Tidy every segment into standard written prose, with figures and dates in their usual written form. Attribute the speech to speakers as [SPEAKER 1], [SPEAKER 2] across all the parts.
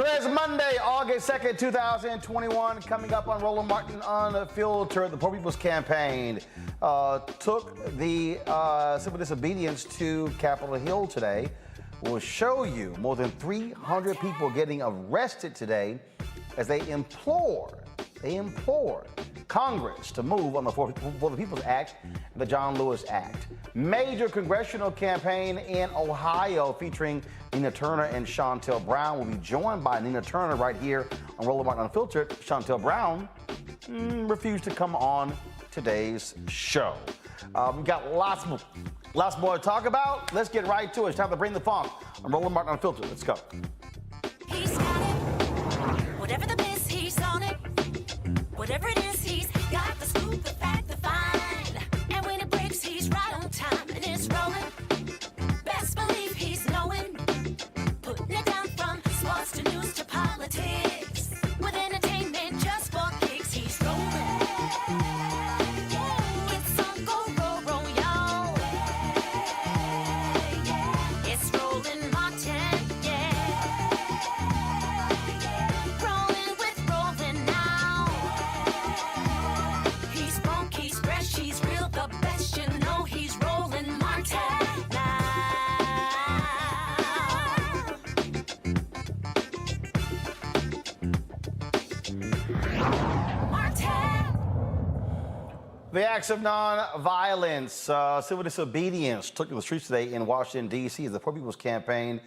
[SPEAKER 1] Today is Monday, August 2nd, 2021. Coming up on Roland Martin Unfiltered, the Poor People's Campaign took the civil disobedience to Capitol Hill today. We'll show you more than 300 people getting arrested today as they implore Congress to move on the For the People's Act and the John Lewis Act. Major congressional campaign in Ohio featuring Nina Turner and Chantel Brown. Will be joined by Nina Turner right here on Roland Martin Unfiltered. Chantel Brown refused to come on today's show. We've got lots more to talk about. Let's get right to it. It's time to bring the funk on Roland Martin Unfiltered. Let's go.
[SPEAKER 2] He's got it. Whatever the miss, he's on it. Whatever it is, he's got the scoop, the fact, the find. And when it breaks, he's right on time and it's rolling. Best believe he's knowing. Putting it down from sports to news to politics. With entertainment just for kicks, he's rolling. It's on go, roll, y'all. It's Roland Martin, rolling with Roland now. He's funk, he's fresh, he's real, the best, you know he's Roland Martin now. Martin.
[SPEAKER 1] The acts of non-violence, civil disobedience took to the streets today in Washington, D.C. as the Poor People's Campaign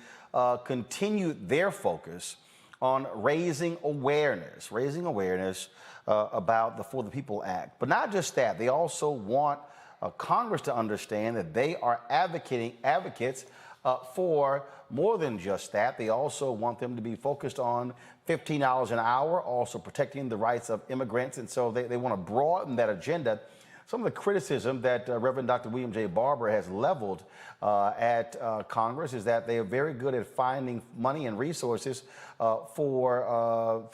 [SPEAKER 1] continued their focus on raising awareness about the For the People Act. But not just that, they also want Congress to understand that they are advocates for more than just that. They also want them to be focused on $15 an hour, also protecting the rights of immigrants. And so they want to broaden that agenda. Some of the criticism that Reverend Dr. William J. Barber has leveled at Congress is that they are very good at finding money and resources for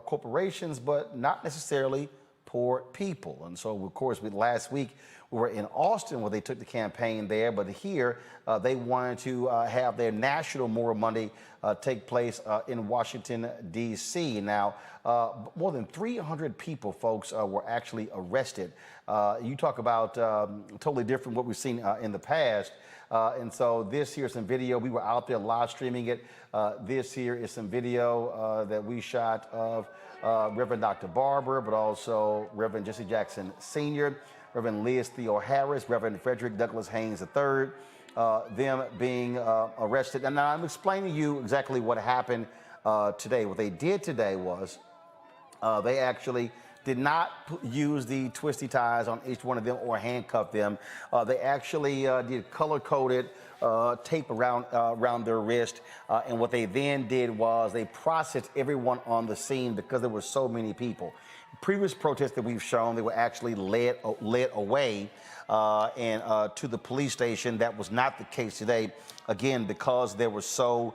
[SPEAKER 1] corporations, but not necessarily poor people. And so, of course, last week we were in Austin where they took the campaign there, but here they wanted to have their National More Monday take place in Washington, D.C. Now, more than 300 people, folks, were actually arrested. You talk about totally different what we've seen in the past. And so this here's some video. We were out there live streaming it. This here is some video that we shot of Reverend Dr. Barber, but also Reverend Jesse Jackson Sr., Reverend Liz Theo Harris, Reverend Frederick Douglass Haynes III, them being arrested. And now I'm explaining to you exactly what happened today. What they did today was they actually did not use the twisty ties on each one of them or handcuff them. They actually did color-coded tape around their wrist. And what they then did was they processed everyone on the scene because there were so many people. Previous protests that we've shown, they were actually led away to the police station. That was not the case today, again, because there were so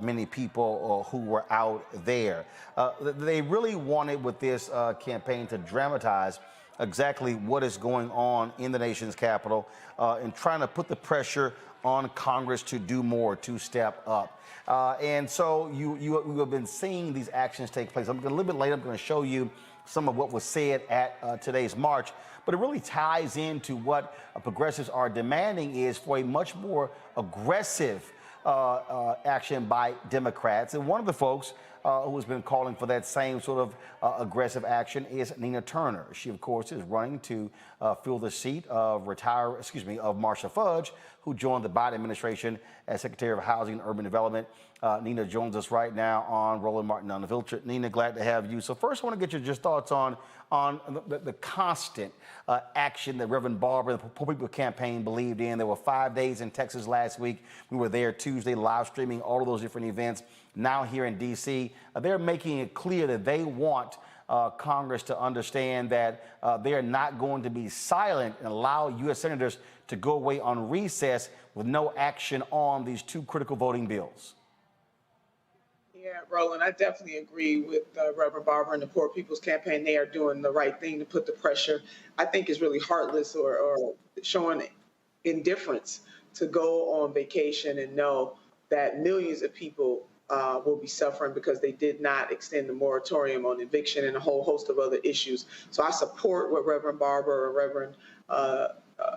[SPEAKER 1] many people who were out there. They really wanted with this campaign to dramatize exactly what is going on in the nation's capital and trying to put the pressure on Congress to do more, to step up. And so you have been seeing these actions take place. A little bit later, I'm going to show you some of what was said at today's march, but it really ties into what progressives are demanding is for a much more aggressive action by Democrats. And one of the folks who has been calling for that same sort of aggressive action is Nina Turner. She, of course, is running to fill the seat of Marcia Fudge, who joined the Biden administration as Secretary of Housing and Urban Development. Nina joins us right now on Roland Martin Unfiltered. Nina, glad to have you. So first, I want to get your just thoughts on the constant action that Reverend Barber, the Poor People Campaign, believed in. There were 5 days in Texas last week. We were there Tuesday, live streaming all of those different events. Now here in D.C., they're making it clear that they want Congress to understand that they are not going to be silent and allow U.S. senators to go away on recess with no action on these two critical voting bills.
[SPEAKER 3] Yeah, Roland, I definitely agree with Reverend Barber and the Poor People's Campaign. They are doing the right thing to put the pressure. I think it's really heartless or showing indifference to go on vacation and know that millions of people will be suffering because they did not extend the moratorium on eviction and a whole host of other issues. So I support what Reverend Barber or Reverend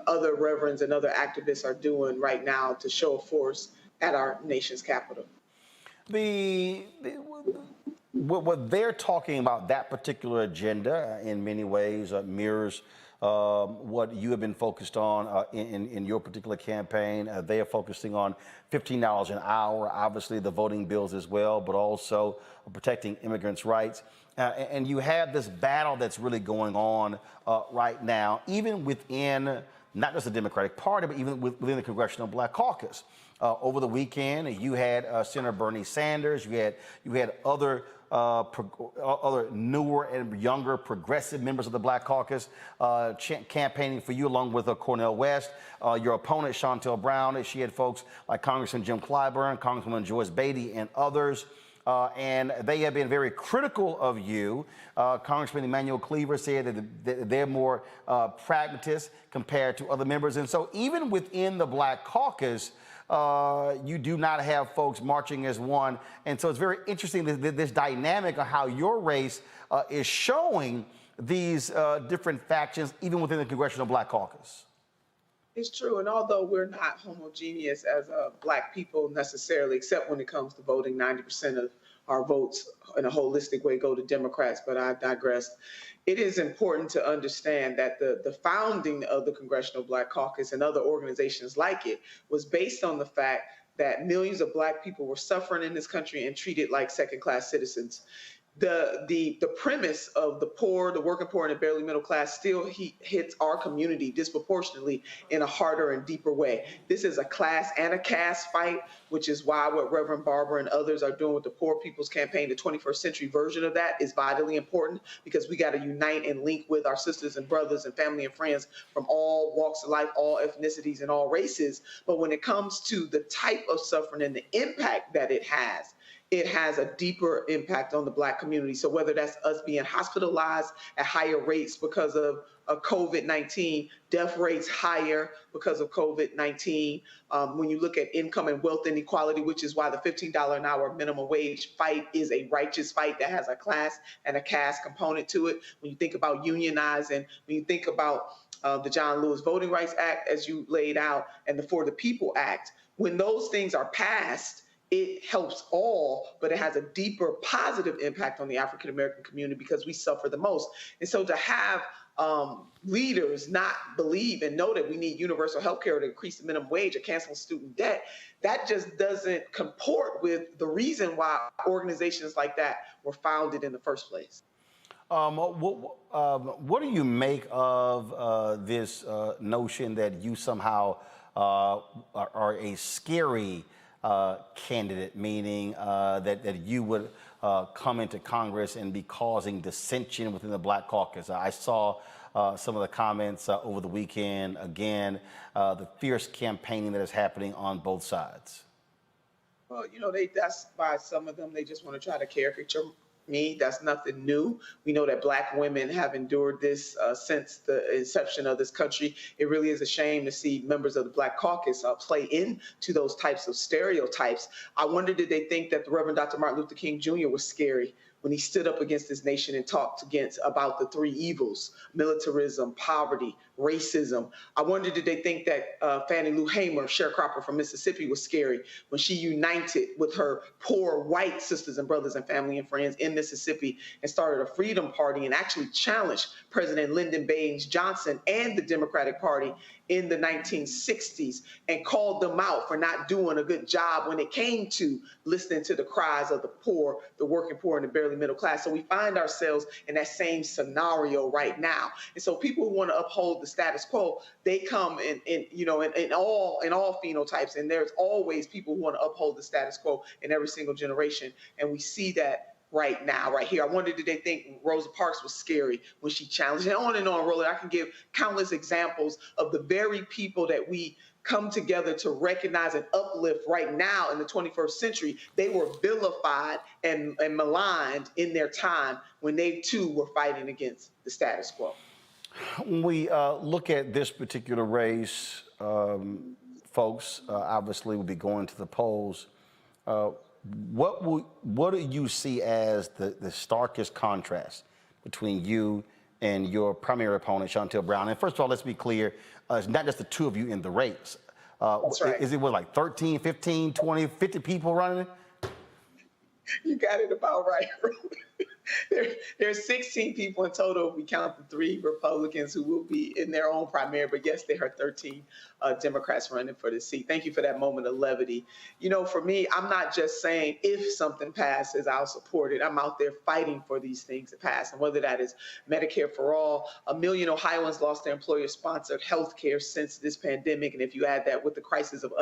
[SPEAKER 3] other reverends and other activists are doing right now to show force at our nation's capital.
[SPEAKER 1] What they're talking about, that particular agenda, in many ways mirrors what you have been focused on in your particular campaign. They are focusing on $15 an hour, obviously the voting bills as well, but also protecting immigrants' rights. And you have this battle that's really going on right now, even within not just the Democratic Party, but even within the Congressional Black Caucus. Over the weekend, you had Senator Bernie Sanders, you had other newer and younger progressive members of the Black Caucus campaigning for you, along with Cornel West. Your opponent, Shontel Brown, she had folks like Congressman Jim Clyburn, Congresswoman Joyce Beatty, and others. And they have been very critical of you. Congressman Emmanuel Cleaver said that they're more pragmatist compared to other members. And so even within the Black Caucus, you do not have folks marching as one. And so it's very interesting, this dynamic of how your race is showing these different factions, even within the Congressional Black Caucus.
[SPEAKER 3] It's true, and although we're not homogeneous as Black people necessarily, except when it comes to voting, 90% of our votes in a holistic way go to Democrats, but I digress. It is important to understand that the founding of the Congressional Black Caucus and other organizations like it was based on the fact that millions of Black people were suffering in this country and treated like second-class citizens. The premise of the poor, the working poor, and the barely middle class still hits our community disproportionately in a harder and deeper way. This is a class and a caste fight, which is why what Reverend Barber and others are doing with the Poor People's Campaign, the 21st century version of that, is vitally important, because we got to unite and link with our sisters and brothers and family and friends from all walks of life, all ethnicities, and all races. But when it comes to the type of suffering and the impact that it has a deeper impact on the Black community. So whether that's us being hospitalized at higher rates because of COVID-19, death rates higher because of COVID-19, when you look at income and wealth inequality, which is why the $15 an hour minimum wage fight is a righteous fight that has a class and a caste component to it. When you think about unionizing, when you think about the John Lewis Voting Rights Act, as you laid out, and the For the People Act, when those things are passed, it helps all, but it has a deeper positive impact on the African American community because we suffer the most. And so to have leaders not believe and know that we need universal health care to increase the minimum wage or cancel student debt, that just doesn't comport with the reason why organizations like that were founded in the first place.
[SPEAKER 1] What do you make of this notion that you somehow are a scary candidate, meaning that you would come into Congress and be causing dissension within the Black Caucus? I saw some of the comments over the weekend. Again, the fierce campaigning that is happening on both sides.
[SPEAKER 3] Well, you know, that's by some of them, they just want to try to caricature me. That's nothing new. We know that Black women have endured this since the inception of this country. It really is a shame to see members of the Black Caucus play into those types of stereotypes. I wonder, did they think that the Reverend Dr. Martin Luther King Jr. was scary when he stood up against this nation and talked about the three evils: militarism, poverty, racism? I wonder, did they think that Fannie Lou Hamer, sharecropper from Mississippi, was scary when she united with her poor white sisters and brothers and family and friends in Mississippi and started a freedom party and actually challenged President Lyndon Baines Johnson and the Democratic Party in the 1960s and called them out for not doing a good job when it came to listening to the cries of the poor, the working poor, and the barely middle class? So we find ourselves in that same scenario right now. And so people who want to uphold the status quo, they come in all phenotypes, and there's always people who want to uphold the status quo in every single generation. And we see that right now, right here. I wonder, did they think Rosa Parks was scary when she challenged? And on, Roland. I can give countless examples of the very people that we come together to recognize and uplift right now in the 21st century. They were vilified and maligned in their time when they too were fighting against the status quo.
[SPEAKER 1] When we look at this particular race, folks obviously will be going to the polls. what do you see as the starkest contrast between you and your primary opponent, Shontel Brown? And first of all, let's be clear, it's not just the two of you in the race.
[SPEAKER 3] That's right.
[SPEAKER 1] Is it like 13, 15, 20, 50 people running?
[SPEAKER 3] You got it about right. There's 16 people in total if we count the 3 Republicans who will be in their own primary, but yes, there are 13 Democrats running for the seat. Thank you for that moment of levity. You know, for me, I'm not just saying if something passes, I'll support it. I'm out there fighting for these things to pass, and whether that is Medicare for all, 1 million Ohioans lost their employer-sponsored health care since this pandemic, and if you add that with the crisis of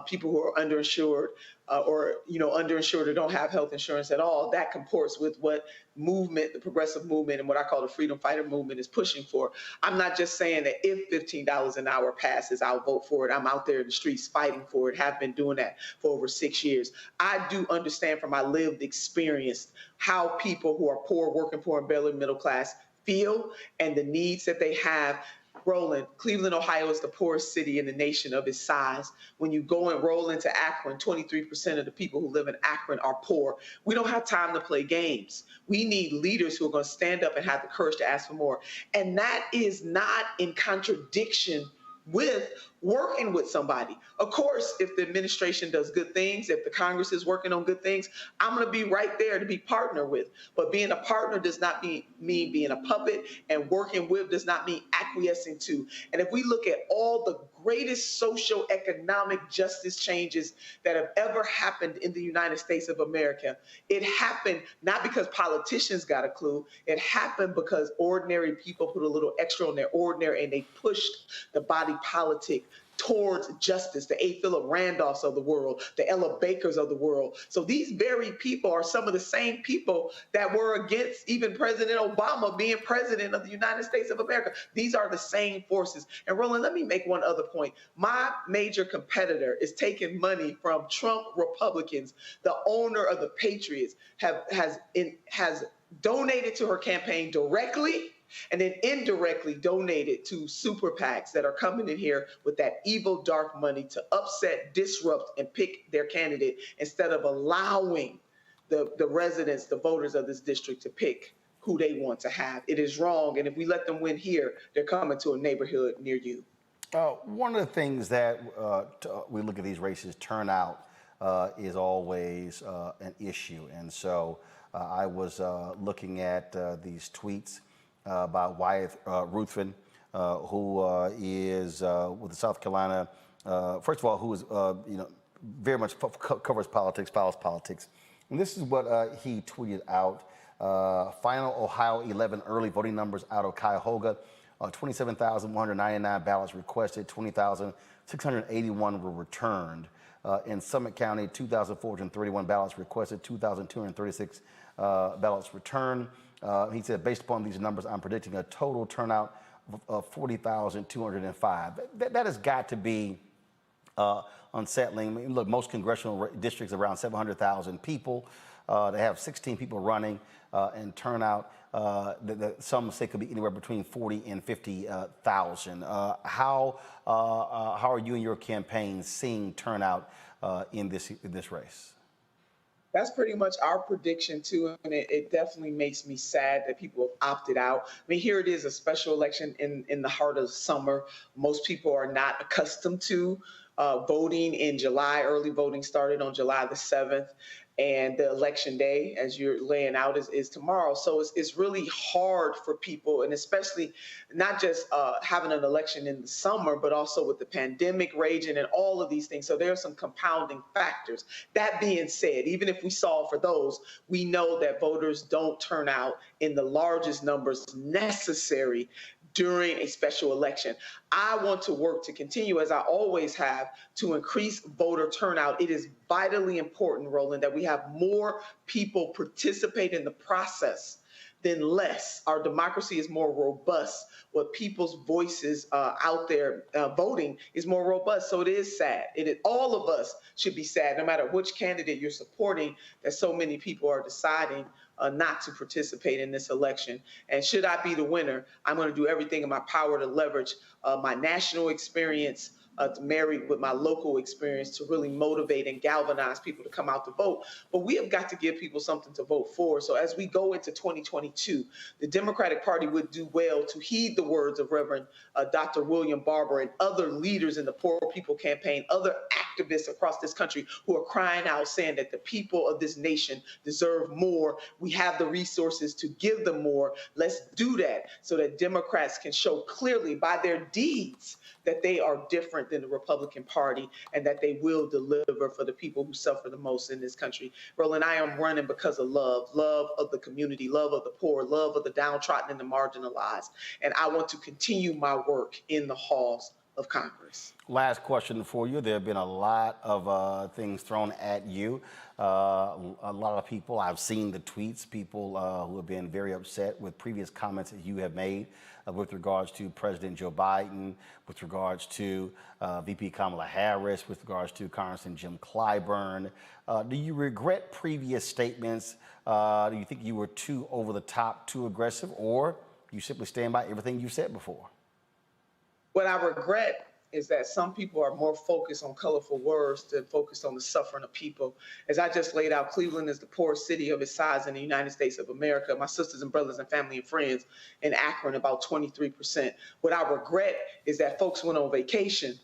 [SPEAKER 3] people who are underinsured or underinsured or don't have health insurance at all, that comports with what movement, the progressive movement, and what I call the freedom fighter movement is pushing for. I'm not just saying that if $15 an hour passes, I'll vote for it. I'm out there in the streets fighting for it, have been doing that for over 6 years. I do understand from my lived experience how people who are poor, working poor, and barely middle class feel and the needs that they have. Roland, Cleveland, Ohio is the poorest city in the nation of its size. When you go and roll into Akron, 23% of the people who live in Akron are poor. We don't have time to play games. We need leaders who are going to stand up and have the courage to ask for more. And that is not in contradiction with working with somebody. Of course, if the administration does good things, if the Congress is working on good things, I'm going to be right there to be partner with. But being a partner does not mean being a puppet, and working with does not mean acquiescing to. And if we look at all the greatest socio-economic justice changes that have ever happened in the United States of America, it happened not because politicians got a clue. It happened because ordinary people put a little extra on their ordinary, and they pushed the body politic towards justice, the A. Philip Randolphs of the world, the Ella Bakers of the world. So these very people are some of the same people that were against even President Obama being president of the United States of America. These are the same forces. And Roland, let me make one other point. My major competitor is taking money from Trump Republicans. The owner of the Patriots has donated to her campaign directly, and then indirectly donated to super PACs that are coming in here with that evil, dark money to upset, disrupt, and pick their candidate instead of allowing the residents, the voters of this district to pick who they want to have. It is wrong, and if we let them win here, they're coming to a neighborhood near you.
[SPEAKER 1] One of the things that we look at these races, turnout is always an issue. And so I was looking at these tweets by Wyatt Ruthven, who is with the South Carolina, first of all, who is, very much covers politics, follows politics. And this is what he tweeted out. Final Ohio 11 early voting numbers out of Cuyahoga. 27,199 ballots requested, 20,681 were returned. In Summit County, 2,431 ballots requested, 2,236 ballots returned. He said, based upon these numbers, I'm predicting a total turnout of 40,205. That has got to be unsettling. I mean, look, most congressional districts around 700,000 people. They have 16 people running, and turnout, some say could be anywhere between 40 and 50,000. How are you and your campaign seeing turnout in this race?
[SPEAKER 3] That's pretty much our prediction, too, and it definitely makes me sad that people have opted out. I mean, here it is, a special election in the heart of summer. Most people are not accustomed to voting in July. Early voting started on July the 7th. And the election day, as you're laying out, is tomorrow. So it's really hard for people, and especially not just having an election in the summer, but also with the pandemic raging and all of these things. So there are some compounding factors. That being said, even if we solve for those, we know that voters don't turn out in the largest numbers necessary during a special election. I want to work to continue, as I always have, to increase voter turnout. It is vitally important, Roland, that we have more people participate in the process than less. Our democracy is more robust. What people's voices out there voting is more robust. So it is sad. All of us should be sad, no matter which candidate you're supporting, that so many people are deciding not to participate in this election. And should I be the winner, I'm going to do everything in my power to leverage my national experience, married with my local experience to really motivate and galvanize people to come out to vote. But we have got to give people something to vote for. So as we go into 2022, the Democratic Party would do well to heed the words of Reverend Dr. William Barber and other leaders in the Poor People Campaign, other activists across this country who are crying out saying that the people of this nation deserve more. We have the resources to give them more. Let's do that so that Democrats can show clearly by their deeds that they are different than the Republican Party and that they will deliver for the people who suffer the most in this country. Roland, I am running because of love of the community, love of the poor, love of the downtrodden and the marginalized. And I want to continue my work in the halls of Congress.
[SPEAKER 1] Last question for you. There have been a lot of things thrown at you. A lot of people, I've seen the tweets, people who have been very upset with previous comments that you have made with regards to President Joe Biden, with regards to VP Kamala Harris, with regards to Congressman Jim Clyburn. Do you regret previous statements? Do you think you were too over the top, too aggressive, or you simply stand by everything you said before?
[SPEAKER 3] What I regret is that some people are more focused on colorful words than focused on the suffering of people. As I just laid out, Cleveland is the poorest city of its size in the United States of America. My sisters and brothers and family and friends in Akron, about 23%. What I regret is that folks went on vacation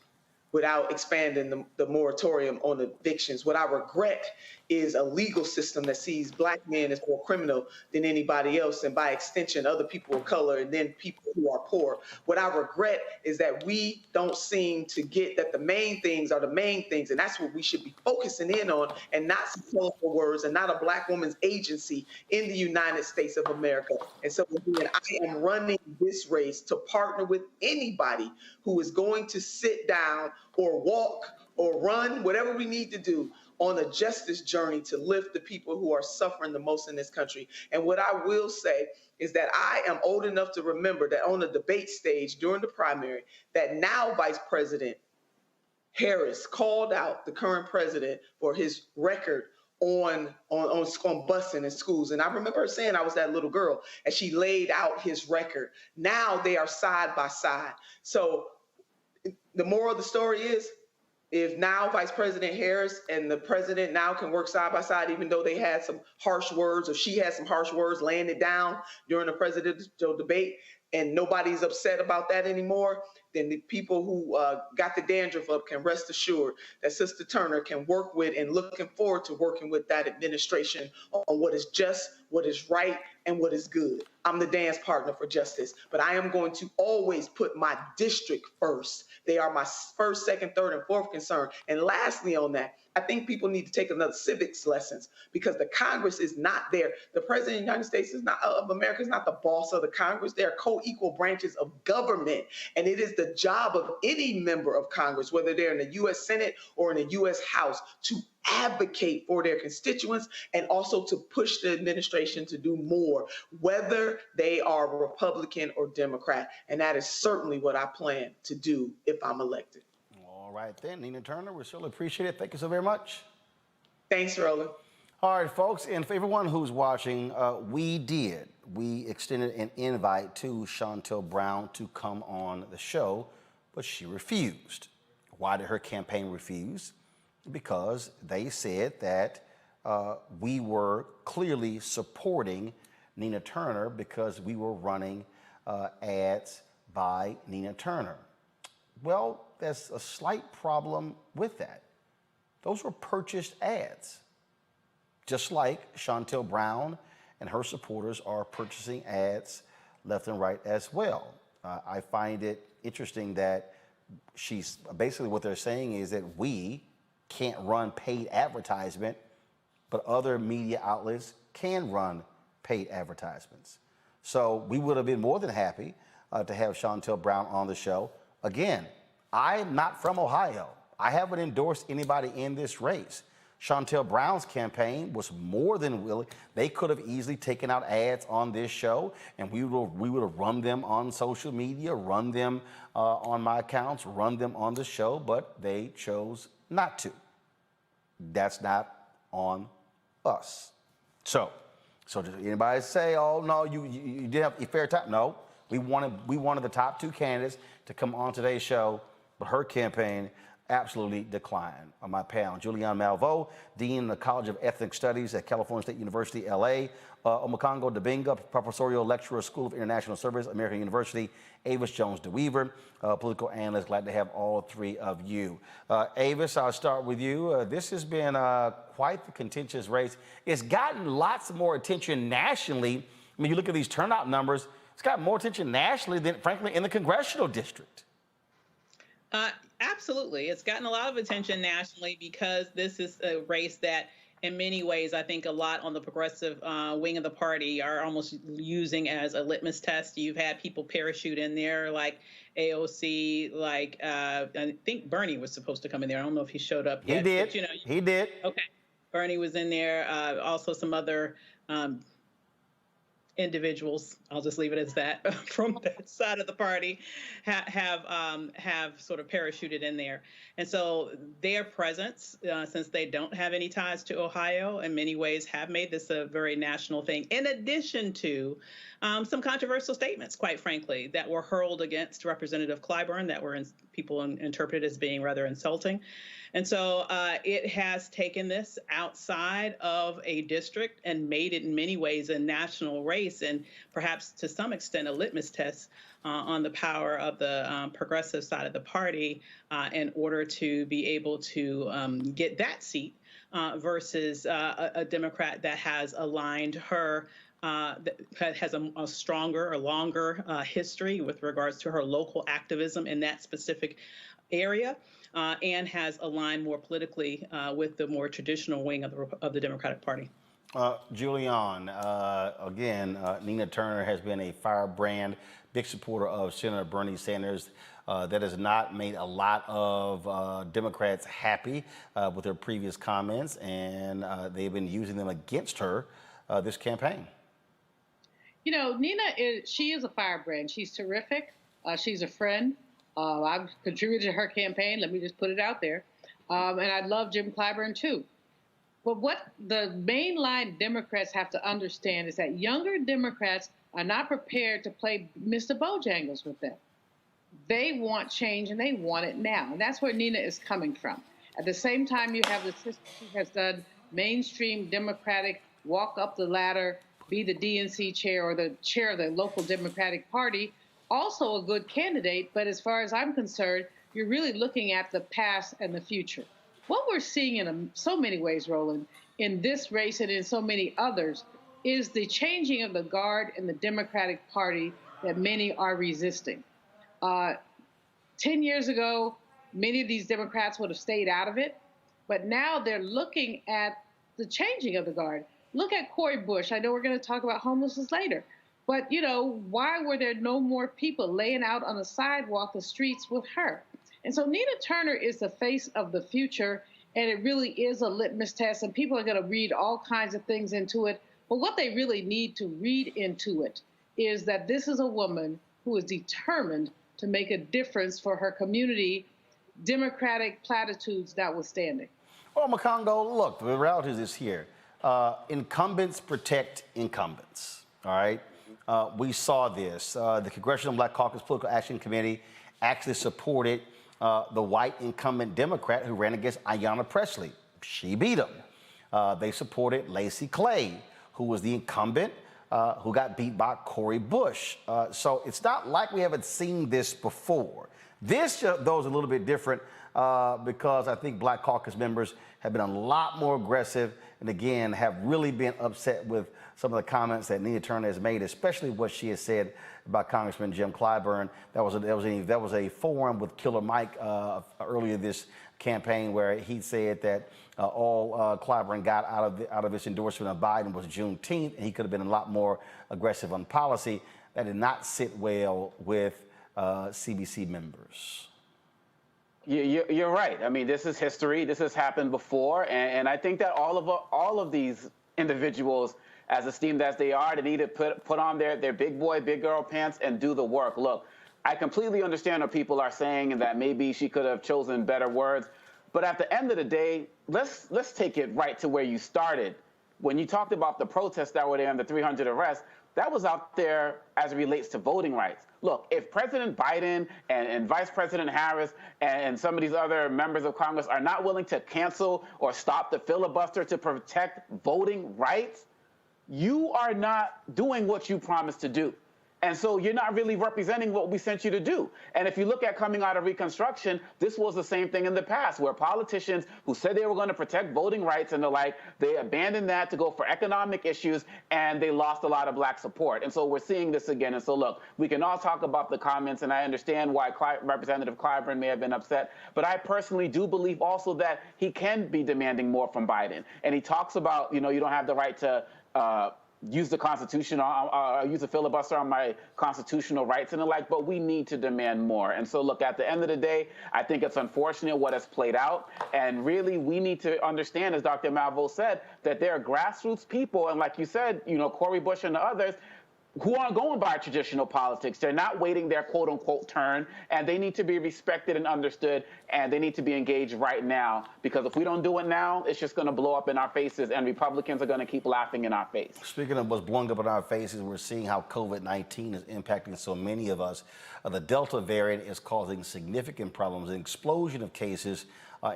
[SPEAKER 3] without expanding the moratorium on evictions. What I regret is a legal system that sees Black men as more criminal than anybody else, and by extension, other people of color, and then people who are poor. What I regret is that we don't seem to get that the main things are the main things, and that's what we should be focusing in on, and not some colorful words, and not a Black woman's agency in the United States of America. And so again, I am running this race to partner with anybody who is going to sit down or walk or run, whatever we need to do, on a justice journey to lift the people who are suffering the most in this country. And what I will say is that I am old enough to remember that on the debate stage during the primary, that now Vice President Harris called out the current president for his record on busing in schools. And I remember her saying, I was that little girl, and she laid out his record. Now they are side by side. So the moral of the story is, if now Vice President Harris and the president now can work side by side, even though they had some harsh words, or she had some harsh words laying it down during the presidential debate, and nobody's upset about that anymore, then the people who got the dandruff up can rest assured that Sister Turner can work with, and looking forward to working with that administration on what is just, what is right, and what is good. I'm the dance partner for justice, but I am going to always put my district first. They are my first, second, third, and fourth concern. And lastly on that, I think people need to take another civics lessons, because the Congress is not there. The President of the United States of America is not the boss of the Congress. They are co-equal branches of government. And it is the job of any member of Congress, whether they're in the U.S. Senate or in the U.S. House, to advocate for their constituents and also to push the administration to do more, whether they are Republican or Democrat. And that is certainly what I plan to do if I'm elected.
[SPEAKER 1] All right then, Nina Turner, we surely appreciate it. Thank you so very much.
[SPEAKER 3] Thanks, Roland.
[SPEAKER 1] All right, folks, and for everyone who's watching, we extended an invite to Chantel Brown to come on the show, but she refused. Why did her campaign refuse? Because they said that we were clearly supporting Nina Turner because we were running ads by Nina Turner. Well, there's a slight problem with that. Those were purchased ads, just like Chantel Brown and her supporters are purchasing ads left and right as well. I find it interesting that she's basically, what they're saying is that we can't run paid advertisement, but other media outlets can run paid advertisements. So we would have been more than happy to have Chantel Brown on the show. Again, I'm not from Ohio. I haven't endorsed anybody in this race. Chantel Brown's campaign was more than willing. They could have easily taken out ads on this show, and we would have run them on social media, run them on my accounts, run them on the show, but they chose not to. That's not on us. So does anybody say, oh no, you didn't have a fair time? No, we wanted the top two candidates to come on today's show, but her campaign absolutely declined. On my panel, Julianne Malveaux, Dean of the College of Ethnic Studies at California State University, LA, Omokongo Dabinga, Professorial Lecturer, School of International Service, American University, Avis Jones-DeWeaver, political analyst. Glad to have all three of you. Avis, I'll start with you. This has been quite the contentious race. It's gotten lots more attention nationally. I mean, you look at these turnout numbers, it's got more attention nationally than, frankly, in the congressional district.
[SPEAKER 4] Absolutely. It's gotten a lot of attention nationally because this is a race that, in many ways, I think a lot on the progressive wing of the party are almost using as a litmus test. You've had people parachute in there like AOC, like I think Bernie was supposed to come in there. I don't know if he showed up yet.
[SPEAKER 1] He did.
[SPEAKER 4] But,
[SPEAKER 1] He did.
[SPEAKER 4] Okay. Bernie was in there. Also some other individuals, I'll just leave it as that, from that side of the party have sort of parachuted in there. And so their presence, since they don't have any ties to Ohio, in many ways have made this a very national thing, in addition to some controversial statements, quite frankly, that were hurled against Representative Clyburn that were people interpreted as being rather insulting. And so it has taken this outside of a district and made it in many ways a national race and perhaps to some extent a litmus test on the power of the progressive side of the party in order to be able to get that seat versus a Democrat that has aligned her that has a stronger or longer history with regards to her local activism in that specific area. And has aligned more politically with the more traditional wing of the Democratic Party.
[SPEAKER 1] Julianne, again, Nina Turner has been a firebrand, big supporter of Senator Bernie Sanders. That has not made a lot of Democrats happy with her previous comments, and they've been using them against her this campaign.
[SPEAKER 5] You know, Nina she is a firebrand. She's terrific. She's a friend. I've contributed to her campaign. Let me just put it out there. And I love Jim Clyburn, too. But what the mainline Democrats have to understand is that younger Democrats are not prepared to play Mr. Bojangles with them. They want change, and they want it now. And that's where Nina is coming from. At the same time, you have the sister who has done mainstream Democratic, walk up the ladder, be the DNC chair or the chair of the local Democratic Party, also a good candidate, but as far as I'm concerned, you're really looking at the past and the future. What we're seeing in so many ways, Roland, in this race and in so many others, is the changing of the guard in the Democratic Party that many are resisting. 10 years ago, many of these Democrats would have stayed out of it, but now they're looking at the changing of the guard. Look at Cori Bush. I know we're going to talk about homelessness later. But, you know, why were there no more people laying out on the sidewalk, the streets with her? And so Nina Turner is the face of the future, and it really is a litmus test, and people are going to read all kinds of things into it. But what they really need to read into it is that this is a woman who is determined to make a difference for her community, Democratic platitudes notwithstanding.
[SPEAKER 1] Well, Omokongo, look, the reality is here. Incumbents protect incumbents, all right? We saw this. The Congressional Black Caucus Political Action Committee actually supported the white incumbent Democrat who ran against Ayanna Pressley. She beat him. They supported Lacey Clay, who was the incumbent who got beat by Cori Bush. So it's not like we haven't seen this before. This, though, is a little bit different because I think Black Caucus members have been a lot more aggressive and, again, have really been upset with some of the comments that Nina Turner has made, especially what she has said about Congressman Jim Clyburn. That was a forum with Killer Mike earlier this campaign where he said that all Clyburn got out of his endorsement of Biden was Juneteenth, and he could have been a lot more aggressive on policy. That did not sit well with CBC members.
[SPEAKER 6] You're right. I mean, this is history. This has happened before, and I think that all of these individuals, as esteemed as they are, they need to put on their big boy, big girl pants and do the work. Look, I completely understand what people are saying and that maybe she could have chosen better words, but at the end of the day, let's take it right to where you started. When you talked about the protests that were there and the 300 arrests, that was out there as it relates to voting rights. Look, if President Biden and Vice President Harris and some of these other members of Congress are not willing to cancel or stop the filibuster to protect voting rights, you are not doing what you promised to do. And so you're not really representing what we sent you to do. And if you look at coming out of Reconstruction, this was the same thing in the past, where politicians who said they were going to protect voting rights and the like, they abandoned that to go for economic issues, and they lost a lot of black support. And so we're seeing this again. And so look, we can all talk about the comments, and I understand why Representative Clyburn may have been upset, but I personally do believe also that he can be demanding more from Biden. And he talks about, you know, you don't have the right to use the Constitution, use a filibuster on my constitutional rights and the like, but we need to demand more. And so, look, at the end of the day, I think it's unfortunate what has played out. And really, we need to understand, as Dr. Malvo said, that there are grassroots people, and like you said, you know, Cori Bush and the others, who aren't going by traditional politics. They're not waiting their quote-unquote turn, and they need to be respected and understood, and they need to be engaged right now, because if we don't do it now, it's just going to blow up in our faces, and Republicans are going to keep laughing in our face.
[SPEAKER 1] Speaking of what's blowing up in our faces, we're seeing how COVID-19 is impacting so many of us. The Delta variant is causing significant problems, an explosion of cases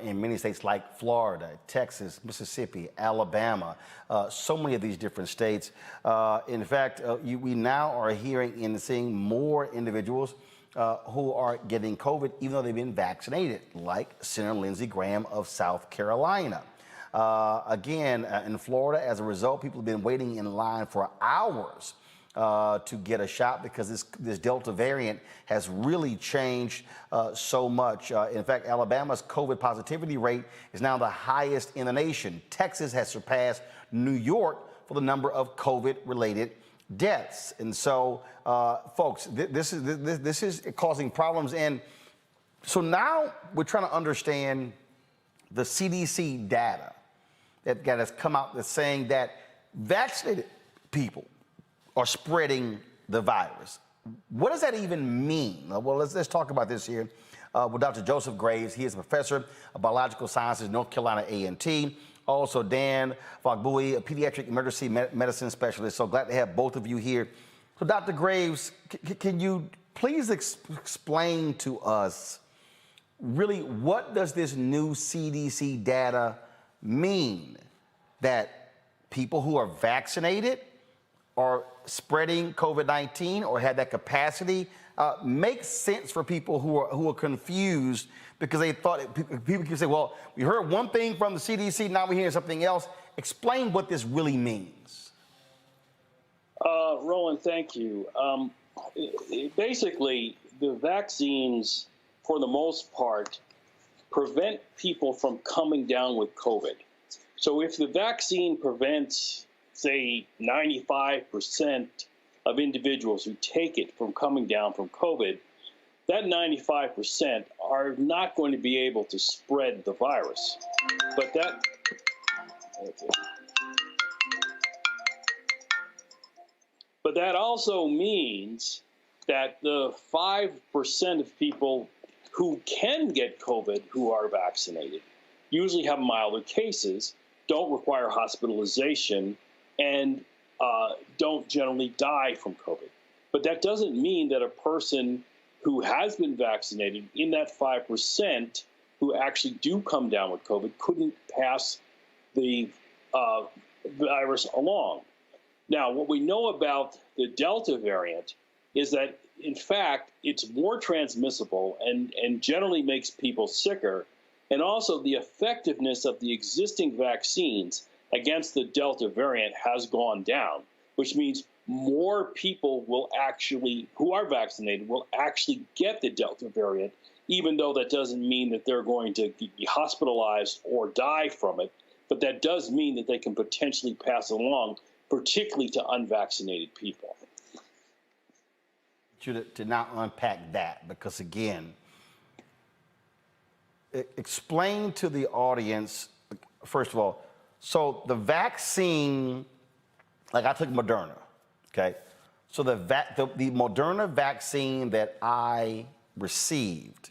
[SPEAKER 1] in many states like Florida, Texas, Mississippi, Alabama, so many of these different states. In fact, we now are hearing and seeing more individuals who are getting COVID even though they've been vaccinated, like Senator Lindsey Graham of South Carolina. Again, in Florida, as a result, people have been waiting in line for hours to get a shot because this Delta variant has really changed so much. In fact, Alabama's COVID positivity rate is now the highest in the nation. Texas has surpassed New York for the number of COVID-related deaths. And so, folks, this is causing problems. And so now we're trying to understand the CDC data that has come out that's saying that vaccinated people are spreading the virus. What does that even mean? Well, let's talk about this here with Dr. Joseph Graves. He is a professor of biological sciences, North Carolina A&T. Also, Dan Fogbui, a pediatric emergency medicine specialist. So glad to have both of you here. So, Dr. Graves, can you please explain to us really what does this new CDC data mean? That people who are vaccinated are spreading COVID-19 or have that capacity? Makes sense for people who are confused because they thought people can say, well, we heard one thing from the CDC, now we're hearing something else. Explain what this really means.
[SPEAKER 7] Roland, thank you. Basically, the vaccines, for the most part, prevent people from coming down with COVID. So if the vaccine prevents, say, 95% of individuals who take it from coming down from COVID, that 95% are not going to be able to spread the virus. But that also means that the 5% of people who can get COVID who are vaccinated usually have milder cases, don't require hospitalization, and don't generally die from COVID. But that doesn't mean that a person who has been vaccinated, in that 5% who actually do come down with COVID, couldn't pass the virus along. Now, what we know about the Delta variant is that, in fact, it's more transmissible and generally makes people sicker. And also the effectiveness of the existing vaccines against the Delta variant has gone down, which means more people will actually, who are vaccinated, will actually get the Delta variant, even though that doesn't mean that they're going to be hospitalized or die from it. But that does mean that they can potentially pass along, particularly to unvaccinated people.
[SPEAKER 1] To not unpack that, because again, explain to the audience, first of all, so the vaccine, like I took Moderna, okay? So the Moderna vaccine that I received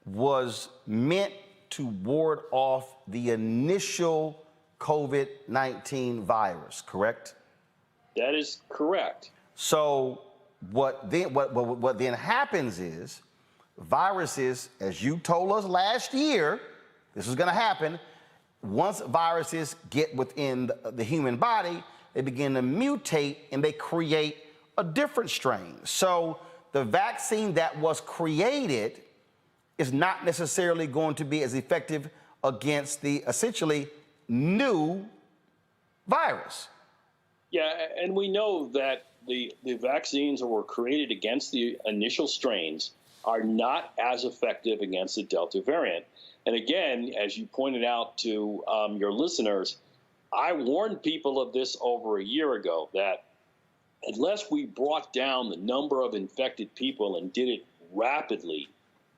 [SPEAKER 1] was meant to ward off the initial COVID-19 virus, correct?
[SPEAKER 7] That is correct.
[SPEAKER 1] So what then happens is viruses, as you told us last year, this is going to happen. Once viruses get within the human body, they begin to mutate and they create a different strain. So the vaccine that was created is not necessarily going to be as effective against the essentially new virus.
[SPEAKER 7] Yeah, and we know that the vaccines that were created against the initial strains are not as effective against the Delta variant. And again, as you pointed out to your listeners, I warned people of this over a year ago, that unless we brought down the number of infected people and did it rapidly,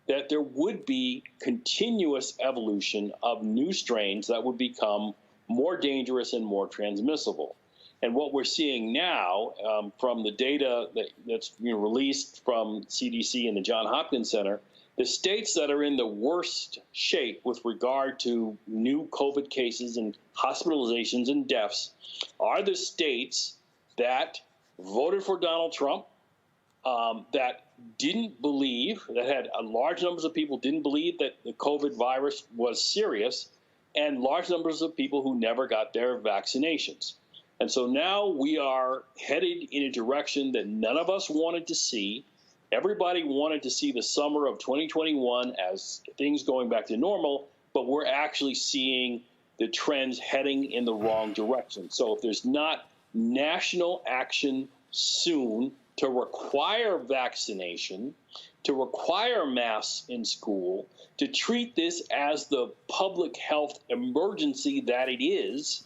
[SPEAKER 7] that there would be continuous evolution of new strains that would become more dangerous and more transmissible. And what we're seeing now from the data that's being released from CDC and the Johns Hopkins Center, the states that are in the worst shape with regard to new COVID cases and hospitalizations and deaths are the states that voted for Donald Trump, that didn't believe, that had large numbers of people didn't believe that the COVID virus was serious, and large numbers of people who never got their vaccinations. And so now we are headed in a direction that none of us wanted to see. Everybody wanted to see the summer of 2021 as things going back to normal, but we're actually seeing the trends heading in the wrong direction. So if there's not national action soon to require vaccination, to require masks in school, to treat this as the public health emergency that it is,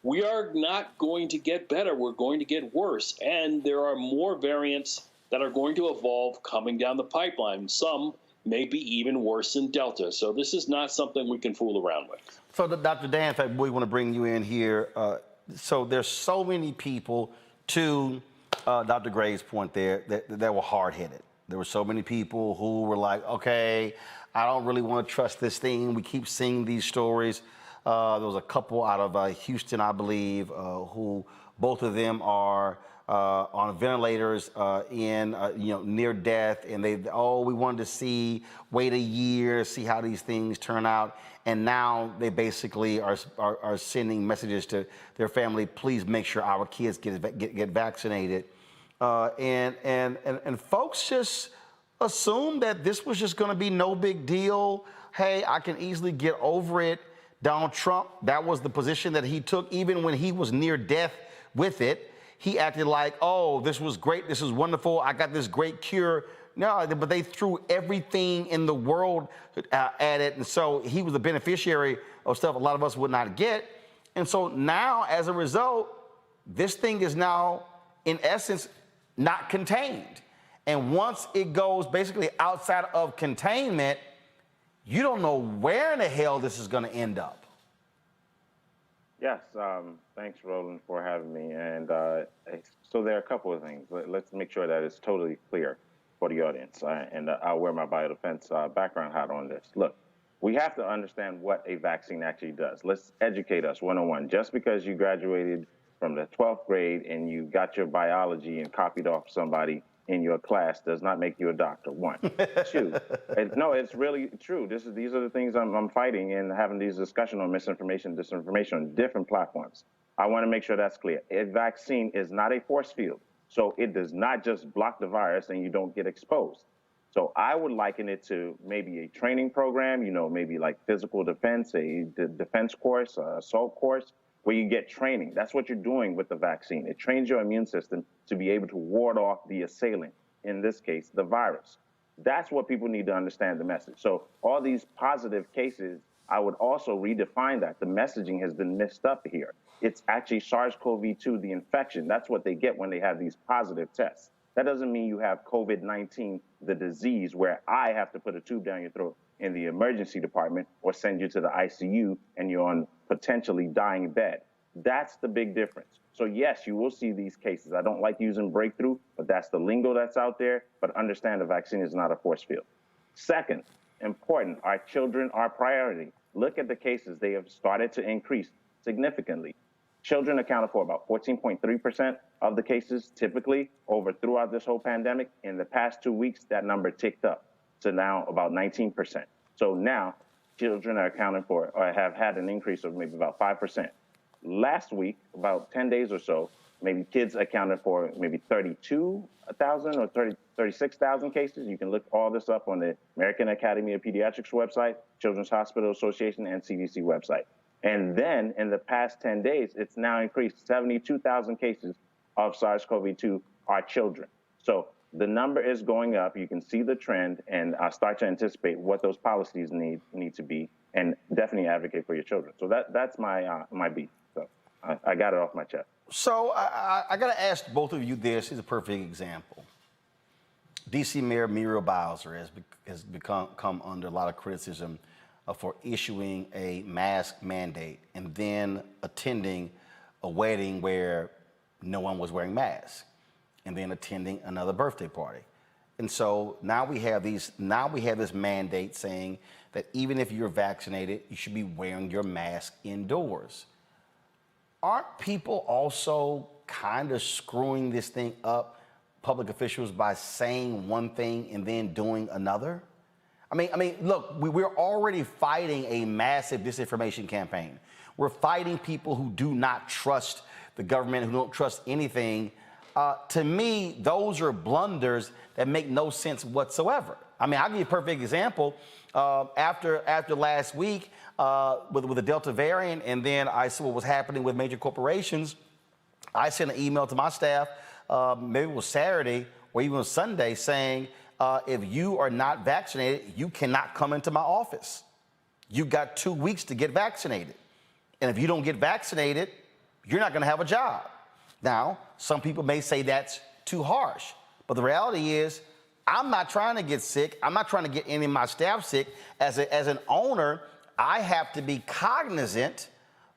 [SPEAKER 7] we are not going to get better. We're going to get worse. And there are more variants that are going to evolve coming down the pipeline. Some may be even worse than Delta. So this is not something we can fool around with.
[SPEAKER 1] So, Dr. Dan, in fact, we want to bring you in here. So there's so many people, to Dr. Gray's point there, that were hard-headed. There were so many people who were like, okay, I don't really want to trust this thing. We keep seeing these stories. There was a couple out of Houston, I believe, who both of them are on ventilators near death, and we wanted to wait a year, see how these things turn out, and now they basically are sending messages to their family, please make sure our kids get vaccinated, and folks just assumed that this was just going to be no big deal. Hey, I can easily get over it. Donald Trump, that was the position that he took, even when he was near death with it. He acted like, oh, this was great, this is wonderful, I got this great cure. No, but they threw everything in the world at it, and so he was the beneficiary of stuff a lot of us would not get. And so now, as a result, this thing is now, in essence, not contained. And once it goes basically outside of containment, you don't know where in the hell this is going to end up.
[SPEAKER 8] Yes, thanks, Roland, for having me. And so there are a couple of things. Let's make sure that it's totally clear for the audience. And I'll wear my biodefense background hat on this. Look, we have to understand what a vaccine actually does. Let's educate us one-on-one. Just because you graduated from the 12th grade and you got your biology and copied off somebody in your class does not make you a doctor. One. Two, no, it's really true. These are the things I'm fighting and having these discussions on misinformation, disinformation on different platforms. I want to make sure that's clear. A vaccine is not a force field. So it does not just block the virus and you don't get exposed. So I would liken it to maybe a training program, maybe like physical defense, a defense course, assault course, where you get training. That's what you're doing with the vaccine. It trains your immune system to be able to ward off the assailant, in this case, the virus. That's what people need to understand the message. So all these positive cases, I would also redefine that. The messaging has been messed up here. It's actually SARS-CoV-2, the infection. That's what they get when they have these positive tests. That doesn't mean you have COVID-19, the disease, where I have to put a tube down your throat in the emergency department or send you to the ICU and you're on potentially dying bed. That's the big difference. So yes, you will see these cases. I don't like using breakthrough, but that's the lingo that's out there. But understand the vaccine is not a force field. Second, important, our children are priority. Look at the cases. They have started to increase significantly. Children accounted for about 14.3% of the cases typically throughout this whole pandemic. In the past 2 weeks, that number ticked up to now about 19%. So now children are accounted for or have had an increase of maybe about 5%. Last week, about 10 days or so, maybe kids accounted for maybe 32,000 or 36,000 cases. You can look all this up on the American Academy of Pediatrics website, Children's Hospital Association, and CDC website. And then in the past 10 days, it's now increased 72,000 cases of SARS-CoV-2 are children. So the number is going up. You can see the trend and start to anticipate what those policies need to be, and definitely advocate for your children. So that's my beat. So I got it off my chest.
[SPEAKER 1] So I got to ask both of you this. Here's a perfect example. D.C. Mayor Muriel Bowser has come under a lot of criticism for issuing a mask mandate and then attending a wedding where no one was wearing masks, and then attending another birthday party. And so now we have this mandate saying that even if you're vaccinated, you should be wearing your mask indoors. Aren't people also kind of screwing this thing up, public officials, by saying one thing and then doing another? I mean, look, we're already fighting a massive disinformation campaign. We're fighting people who do not trust the government, who don't trust anything. To me, those are blunders that make no sense whatsoever. I mean, I'll give you a perfect example. After last week with the Delta variant, and then I saw what was happening with major corporations, I sent an email to my staff, maybe it was Saturday or even Sunday, saying, if you are not vaccinated, you cannot come into my office. You've got 2 weeks to get vaccinated. And if you don't get vaccinated, you're not going to have a job. Now, some people may say that's too harsh, but the reality is I'm not trying to get sick. I'm not trying to get any of my staff sick. As an owner, I have to be cognizant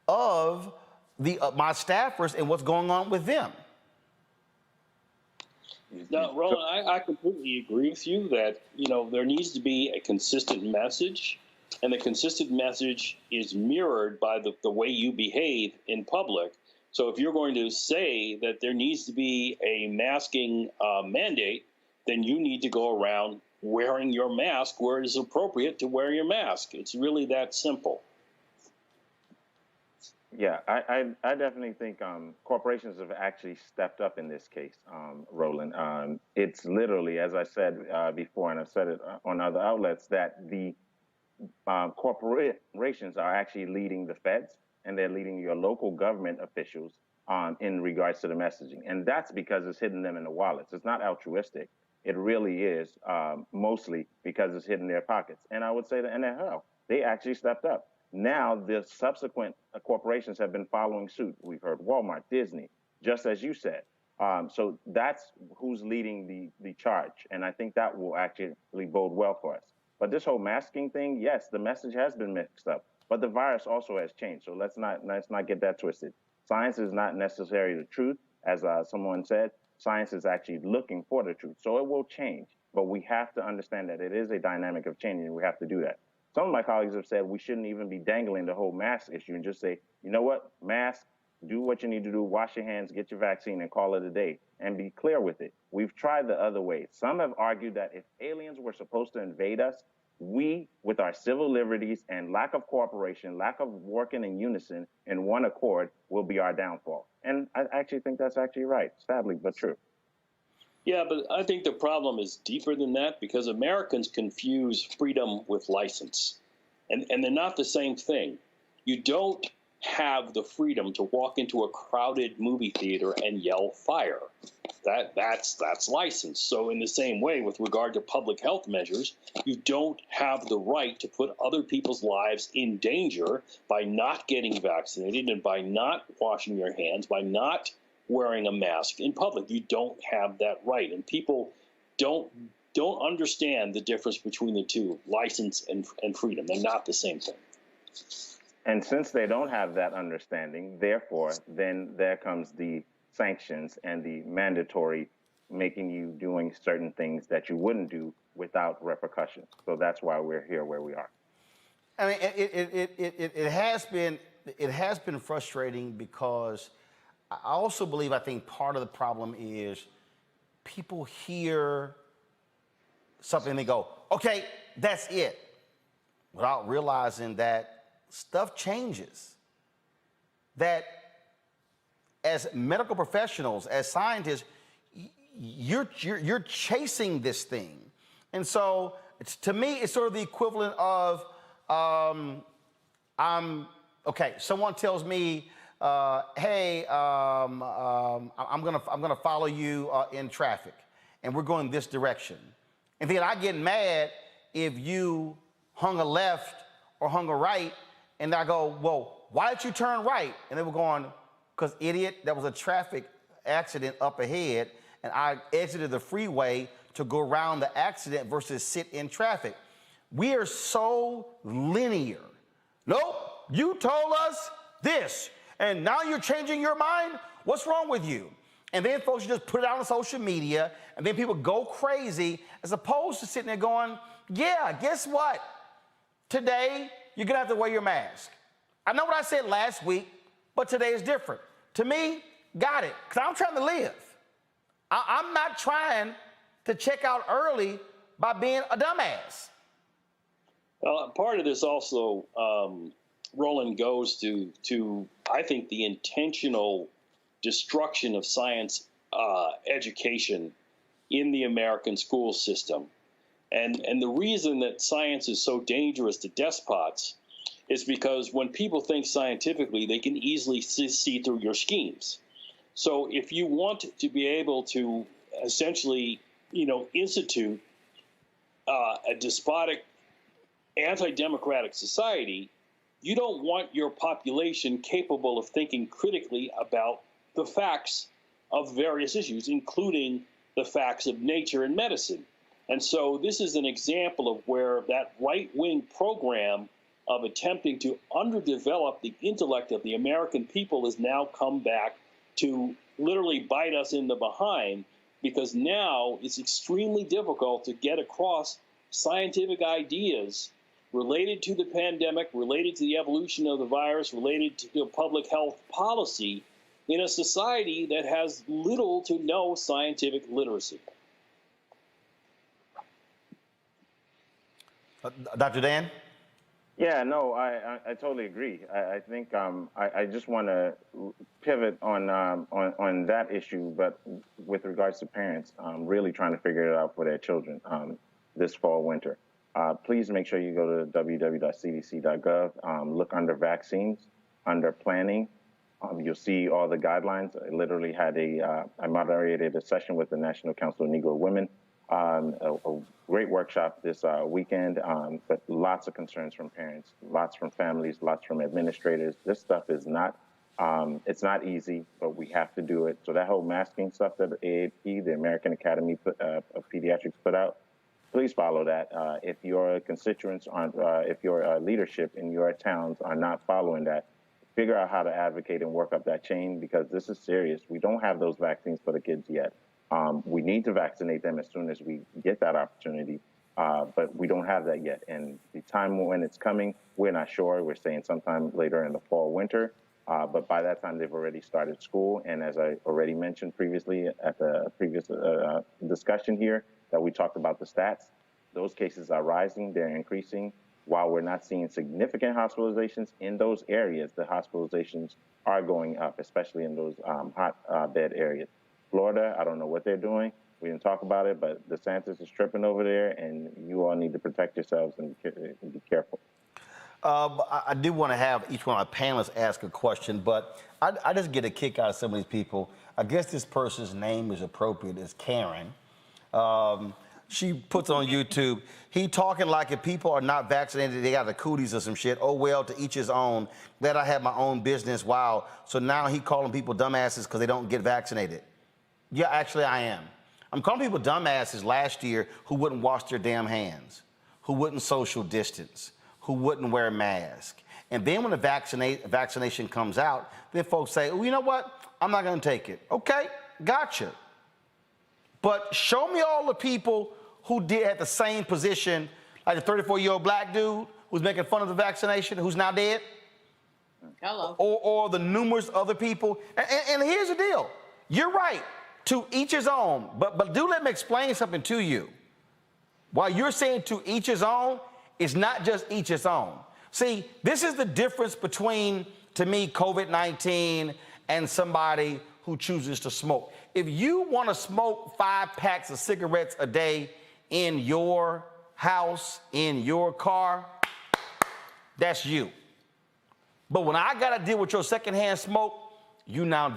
[SPEAKER 1] of my staffers and what's going on with them.
[SPEAKER 7] Now, Roland, I completely agree with you that, there needs to be a consistent message, and the consistent message is mirrored by the way you behave in public. So if you're going to say that there needs to be a masking mandate, then you need to go around wearing your mask where it is appropriate to wear your mask. It's really that simple.
[SPEAKER 8] Yeah, I definitely think corporations have actually stepped up in this case, Roland. It's literally, as I said before, and I've said it on other outlets, that the corporations are actually leading the feds, and they're leading your local government officials in regards to the messaging. And that's because it's hitting them in the wallets. It's not altruistic. It really is mostly because it's hitting their pockets. And I would say the NFL, they actually stepped up. Now, the subsequent corporations have been following suit. We've heard Walmart, Disney, just as you said. So that's who's leading the charge. And I think that will actually bode well for us. But this whole masking thing, yes, the message has been mixed up, but the virus also has changed. So let's not get that twisted. Science is not necessarily the truth, as someone said. Science is actually looking for the truth. So it will change, but we have to understand that it is a dynamic of change, and we have to do that. Some of my colleagues have said we shouldn't even be dangling the whole mask issue and just say, you know what, mask, do what you need to do, wash your hands, get your vaccine, and call it a day, and be clear with it. We've tried the other way. Some have argued that if aliens were supposed to invade us, we, with our civil liberties and lack of cooperation, lack of working in unison in one accord, will be our downfall. And I actually think that's actually right, sadly, but true.
[SPEAKER 7] Yeah, but I think the problem is deeper than that, because Americans confuse freedom with license. And they're not the same thing. You don't have the freedom to walk into a crowded movie theater and yell fire. That's license. So in the same way, with regard to public health measures, you don't have the right to put other people's lives in danger by not getting vaccinated and by not washing your hands, by not wearing a mask in public. You don't have that right. And people don't understand the difference between the two, license and freedom. They're not the same thing.
[SPEAKER 8] And since they don't have that understanding, therefore, then there comes the sanctions and the mandatory making you doing certain things that you wouldn't do without repercussions. So that's why we're here where we are.
[SPEAKER 1] I mean, it has been it has been frustrating because I also believe, I think part of the problem is people hear something and they go, okay, that's it, without realizing that stuff changes. That as medical professionals, as scientists, you're chasing this thing. And so to me, it's sort of the equivalent of, someone tells me, hey, I'm gonna follow you in traffic, and we're going this direction. And then I get mad if you hung a left or hung a right, and I go, well, why did you turn right? And they were going, because idiot, there was a traffic accident up ahead, and I exited the freeway to go around the accident versus sit in traffic. We are so linear. Nope, you told us this, and now you're changing your mind? What's wrong with you? And then folks just put it out on social media, and then people go crazy, as opposed to sitting there going, yeah, guess what? Today, you're gonna have to wear your mask. I know what I said last week, but today is different. To me, got it, because I'm trying to live. I'm not trying to check out early by being a dumbass.
[SPEAKER 7] Part of this also, Roland, goes to I think the intentional destruction of science education in the American school system. And the reason that science is so dangerous to despots is because when people think scientifically, they can easily see through your schemes. So if you want to be able to essentially, institute a despotic, anti-democratic society, you don't want your population capable of thinking critically about the facts of various issues, including the facts of nature and medicine. And so this is an example of where that right-wing program of attempting to underdevelop the intellect of the American people has now come back to literally bite us in the behind, because now it's extremely difficult to get across scientific ideas related to the pandemic, related to the evolution of the virus, related to public health policy in a society that has little to no scientific literacy.
[SPEAKER 1] Dr. Dan?
[SPEAKER 8] Yeah, no, I totally agree. I think I just want to pivot on that issue, but with regards to parents really trying to figure it out for their children this fall, winter. Please make sure you go to www.cdc.gov, look under vaccines, under planning. You'll see all the guidelines. I literally had I moderated a session with the National Council of Negro Women, a great workshop this weekend, but lots of concerns from parents, lots from families, lots from administrators. This stuff is not, it's not easy, but we have to do it. So that whole masking stuff that the AAP, the American Academy of Pediatrics, put out, please follow that. If your constituents aren't, if your leadership in your towns are not following that, figure out how to advocate and work up that chain, because this is serious. We don't have those vaccines for the kids yet. We need to vaccinate them as soon as we get that opportunity, but we don't have that yet. And the time when it's coming, we're not sure. We're saying sometime later in the fall, winter, but by that time they've already started school. And as I already mentioned previously at the previous discussion here, that we talked about the stats, those cases are rising, they're increasing. While we're not seeing significant hospitalizations in those areas, the hospitalizations are going up, especially in those hot bed areas. Florida, I don't know what they're doing. We didn't talk about it, but DeSantis is tripping over there, and you all need to protect yourselves and be careful.
[SPEAKER 1] I do want to have each one of our panelists ask a question, but I just get a kick out of some of these people. I guess this person's name is appropriate. It's Karen. She puts on YouTube, he talking like if people are not vaccinated, they got the cooties or some shit. Oh, well, to each his own. Glad I have my own business. Wow. So now he calling people dumbasses because they don't get vaccinated. Yeah, actually, I am. I'm calling people dumbasses last year who wouldn't wash their damn hands, who wouldn't social distance, who wouldn't wear a mask. And then when the vaccination comes out, then folks say, oh, you know what? I'm not going to take it. Okay, gotcha. But show me all the people who did at the same position, like the 34-year-old black dude who's making fun of the vaccination, who's now dead.
[SPEAKER 5] Hello.
[SPEAKER 1] or the numerous other people. And here's the deal. You're right. To each his own. But do let me explain something to you. While you're saying to each his own, it's not just each his own. See, this is the difference between, to me, COVID-19 and somebody who chooses to smoke. If you want to smoke 5 packs of cigarettes a day in your house, in your car, that's you. But when I got to deal with your secondhand smoke, you now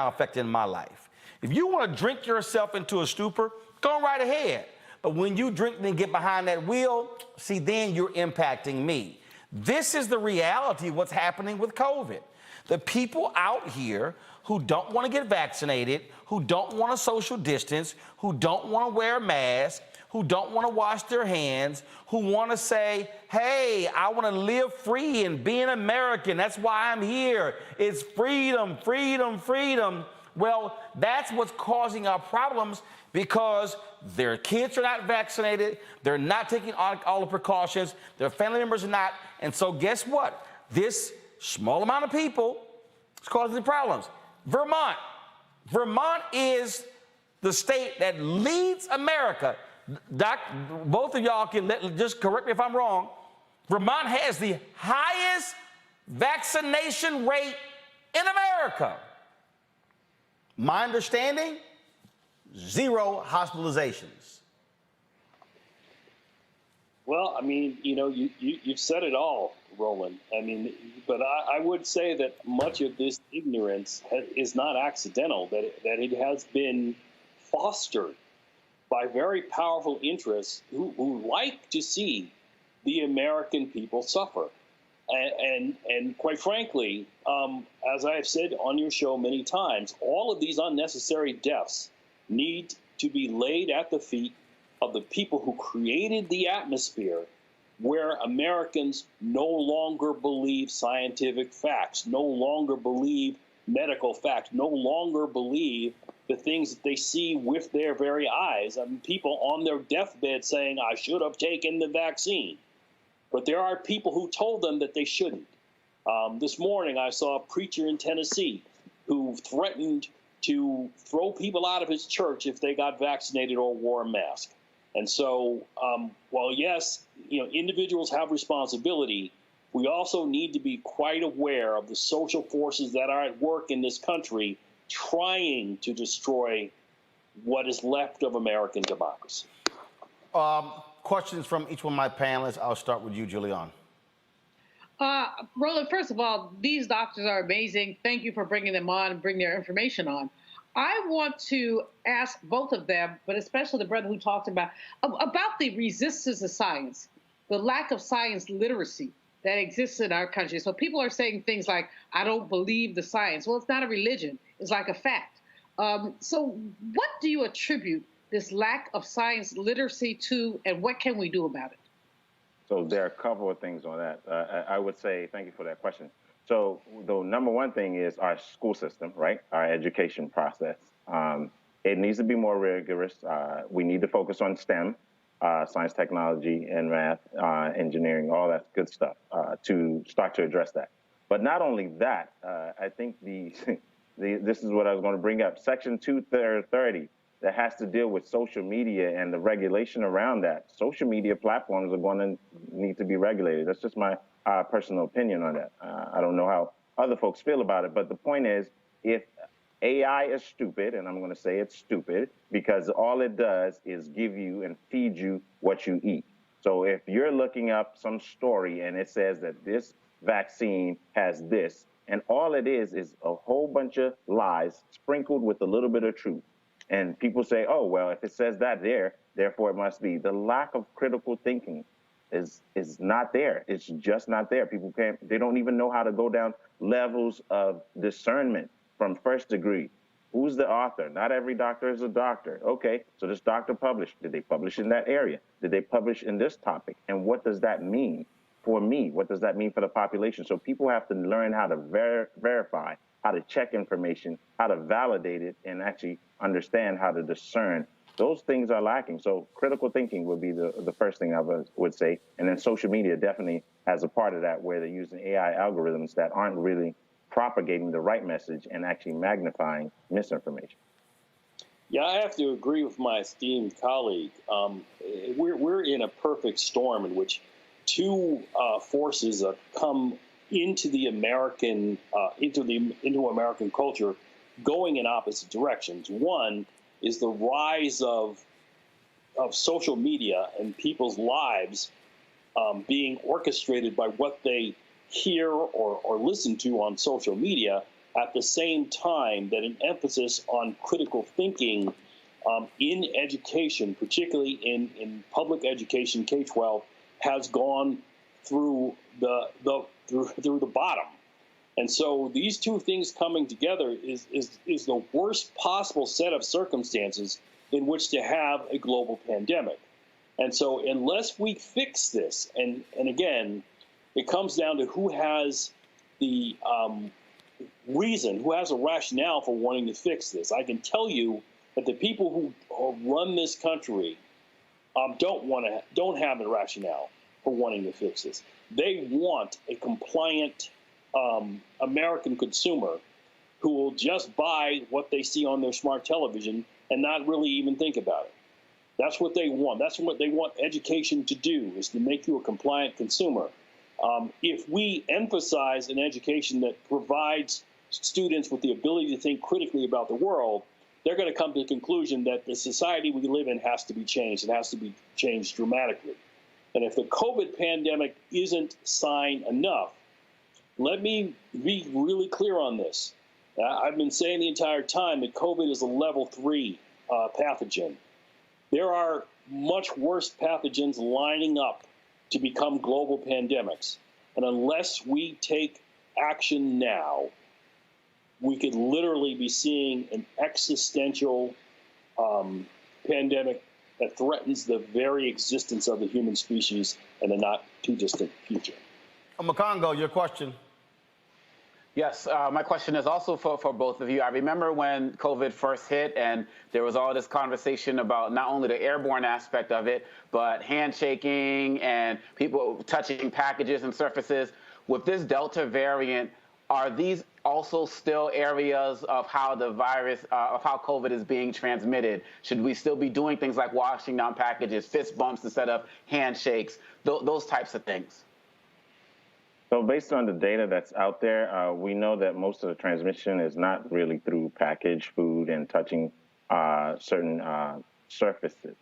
[SPEAKER 1] affecting my life. If you want to drink yourself into a stupor, go right ahead. But when you drink and get behind that wheel, see, then you're impacting me. This is the reality of what's happening with COVID. The people out here who don't want to get vaccinated, who don't want to social distance, who don't want to wear a mask, who don't want to wash their hands, who want to say, hey, I want to live free and be an American. That's why I'm here. It's freedom, freedom, freedom. Well, that's what's causing our problems, because their kids are not vaccinated, they're not taking all the precautions, their family members are not, and so guess what? This small amount of people is causing the problems. Vermont is the state that leads America. Both of y'all can just correct me if I'm wrong. Vermont has the highest vaccination rate in America. My understanding, 0 hospitalizations.
[SPEAKER 7] Well, I mean, you've said it all, Roland. I mean, but I would say that much of this ignorance is not accidental, that it has been fostered by very powerful interests who like to see the American people suffer. And quite frankly, as I have said on your show many times, all of these unnecessary deaths need to be laid at the feet of the people who created the atmosphere where Americans no longer believe scientific facts, no longer believe medical facts, no longer believe the things that they see with their very eyes. I mean, people on their deathbed saying, I should have taken the vaccine. But there are people who told them that they shouldn't. This morning, I saw a preacher in Tennessee who threatened to throw people out of his church if they got vaccinated or wore a mask. And so, while yes, individuals have responsibility, we also need to be quite aware of the social forces that are at work in this country trying to destroy what is left of American democracy.
[SPEAKER 1] Questions from each one of my panelists. I'll start with you, Julian.
[SPEAKER 5] Roland, first of all, these doctors are amazing. Thank you for bringing them on and bring their information on. I want to ask both of them, but especially the brother who talked about the resistance to science, the lack of science literacy that exists in our country. So people are saying things like, I don't believe the science. Well, it's not a religion. It's like a fact. So what do you attribute this lack of science literacy to, and what can we do about it?
[SPEAKER 8] So there are a couple of things on that. I would say, thank you for that question. So the number one thing is our school system, right? Our education process. It needs to be more rigorous. We need to focus on STEM, science, technology, and math, engineering, all that good stuff, to start to address that. But not only that, I think this is what I was going to bring up. Section 230 that has to deal with social media and the regulation around that. Social media platforms are going to need to be regulated. That's just my personal opinion on that. I don't know how other folks feel about it, but the point is, if AI is stupid, and I'm going to say it's stupid, because all it does is give you and feed you what you eat. So if you're looking up some story and it says that this vaccine has this, and all it is a whole bunch of lies sprinkled with a little bit of truth. And people say, oh, well, if it says that there, therefore it must be. The lack of critical thinking is not there. It's just not there. People they don't even know how to go down levels of discernment from first degree. Who's the author? Not every doctor is a doctor. Okay, so this doctor published. Did they publish in that area? Did they publish in this topic? And what does that mean for me? What does that mean for the population? So people have to learn how to verify, how to check information, how to validate it, and actually understand how to discern Those things are lacking. So critical thinking would be the first thing I would say. And then social media definitely has a part of that, where they're using AI algorithms that aren't really propagating the right message and actually magnifying misinformation.
[SPEAKER 7] Yeah, I have to agree with my esteemed colleague. We're in a perfect storm in which two forces have come into the American into American culture, going in opposite directions. One is the rise of social media and people's lives being orchestrated by what they hear or listen to on social media, at the same time that an emphasis on critical thinking in education, particularly in public education, K-12, has gone through the bottom. And so these two things coming together is the worst possible set of circumstances in which to have a global pandemic. And so unless we fix this, and again, it comes down to who has the who has a rationale for wanting to fix this. I can tell you that the people who run this country don't have a rationale for wanting to fix this. They want a compliant American consumer who will just buy what they see on their smart television and not really even think about it. That's what they want. That's what they want education to do, is to make you a compliant consumer. If we emphasize an education that provides students with the ability to think critically about the world, they're going to come to the conclusion that the society we live in has to be changed. It has to be changed dramatically. And if the COVID pandemic isn't sign enough, let me be really clear on this. I've been saying the entire time that COVID is a level 3 pathogen. There are much worse pathogens lining up to become global pandemics. And unless we take action now, we could literally be seeing an existential pandemic that threatens the very existence of the human species in a not too distant future.
[SPEAKER 1] Makongo, your question.
[SPEAKER 6] Yes, my question is also for both of you. I remember when COVID first hit and there was all this conversation about not only the airborne aspect of it, but handshaking and people touching packages and surfaces. With this Delta variant, are these also still areas of how the virus, of how COVID is being transmitted? Should we still be doing things like washing down packages, fist bumps instead of handshakes, those types of things?
[SPEAKER 8] So based on the data that's out there, we know that most of the transmission is not really through packaged food and touching certain surfaces.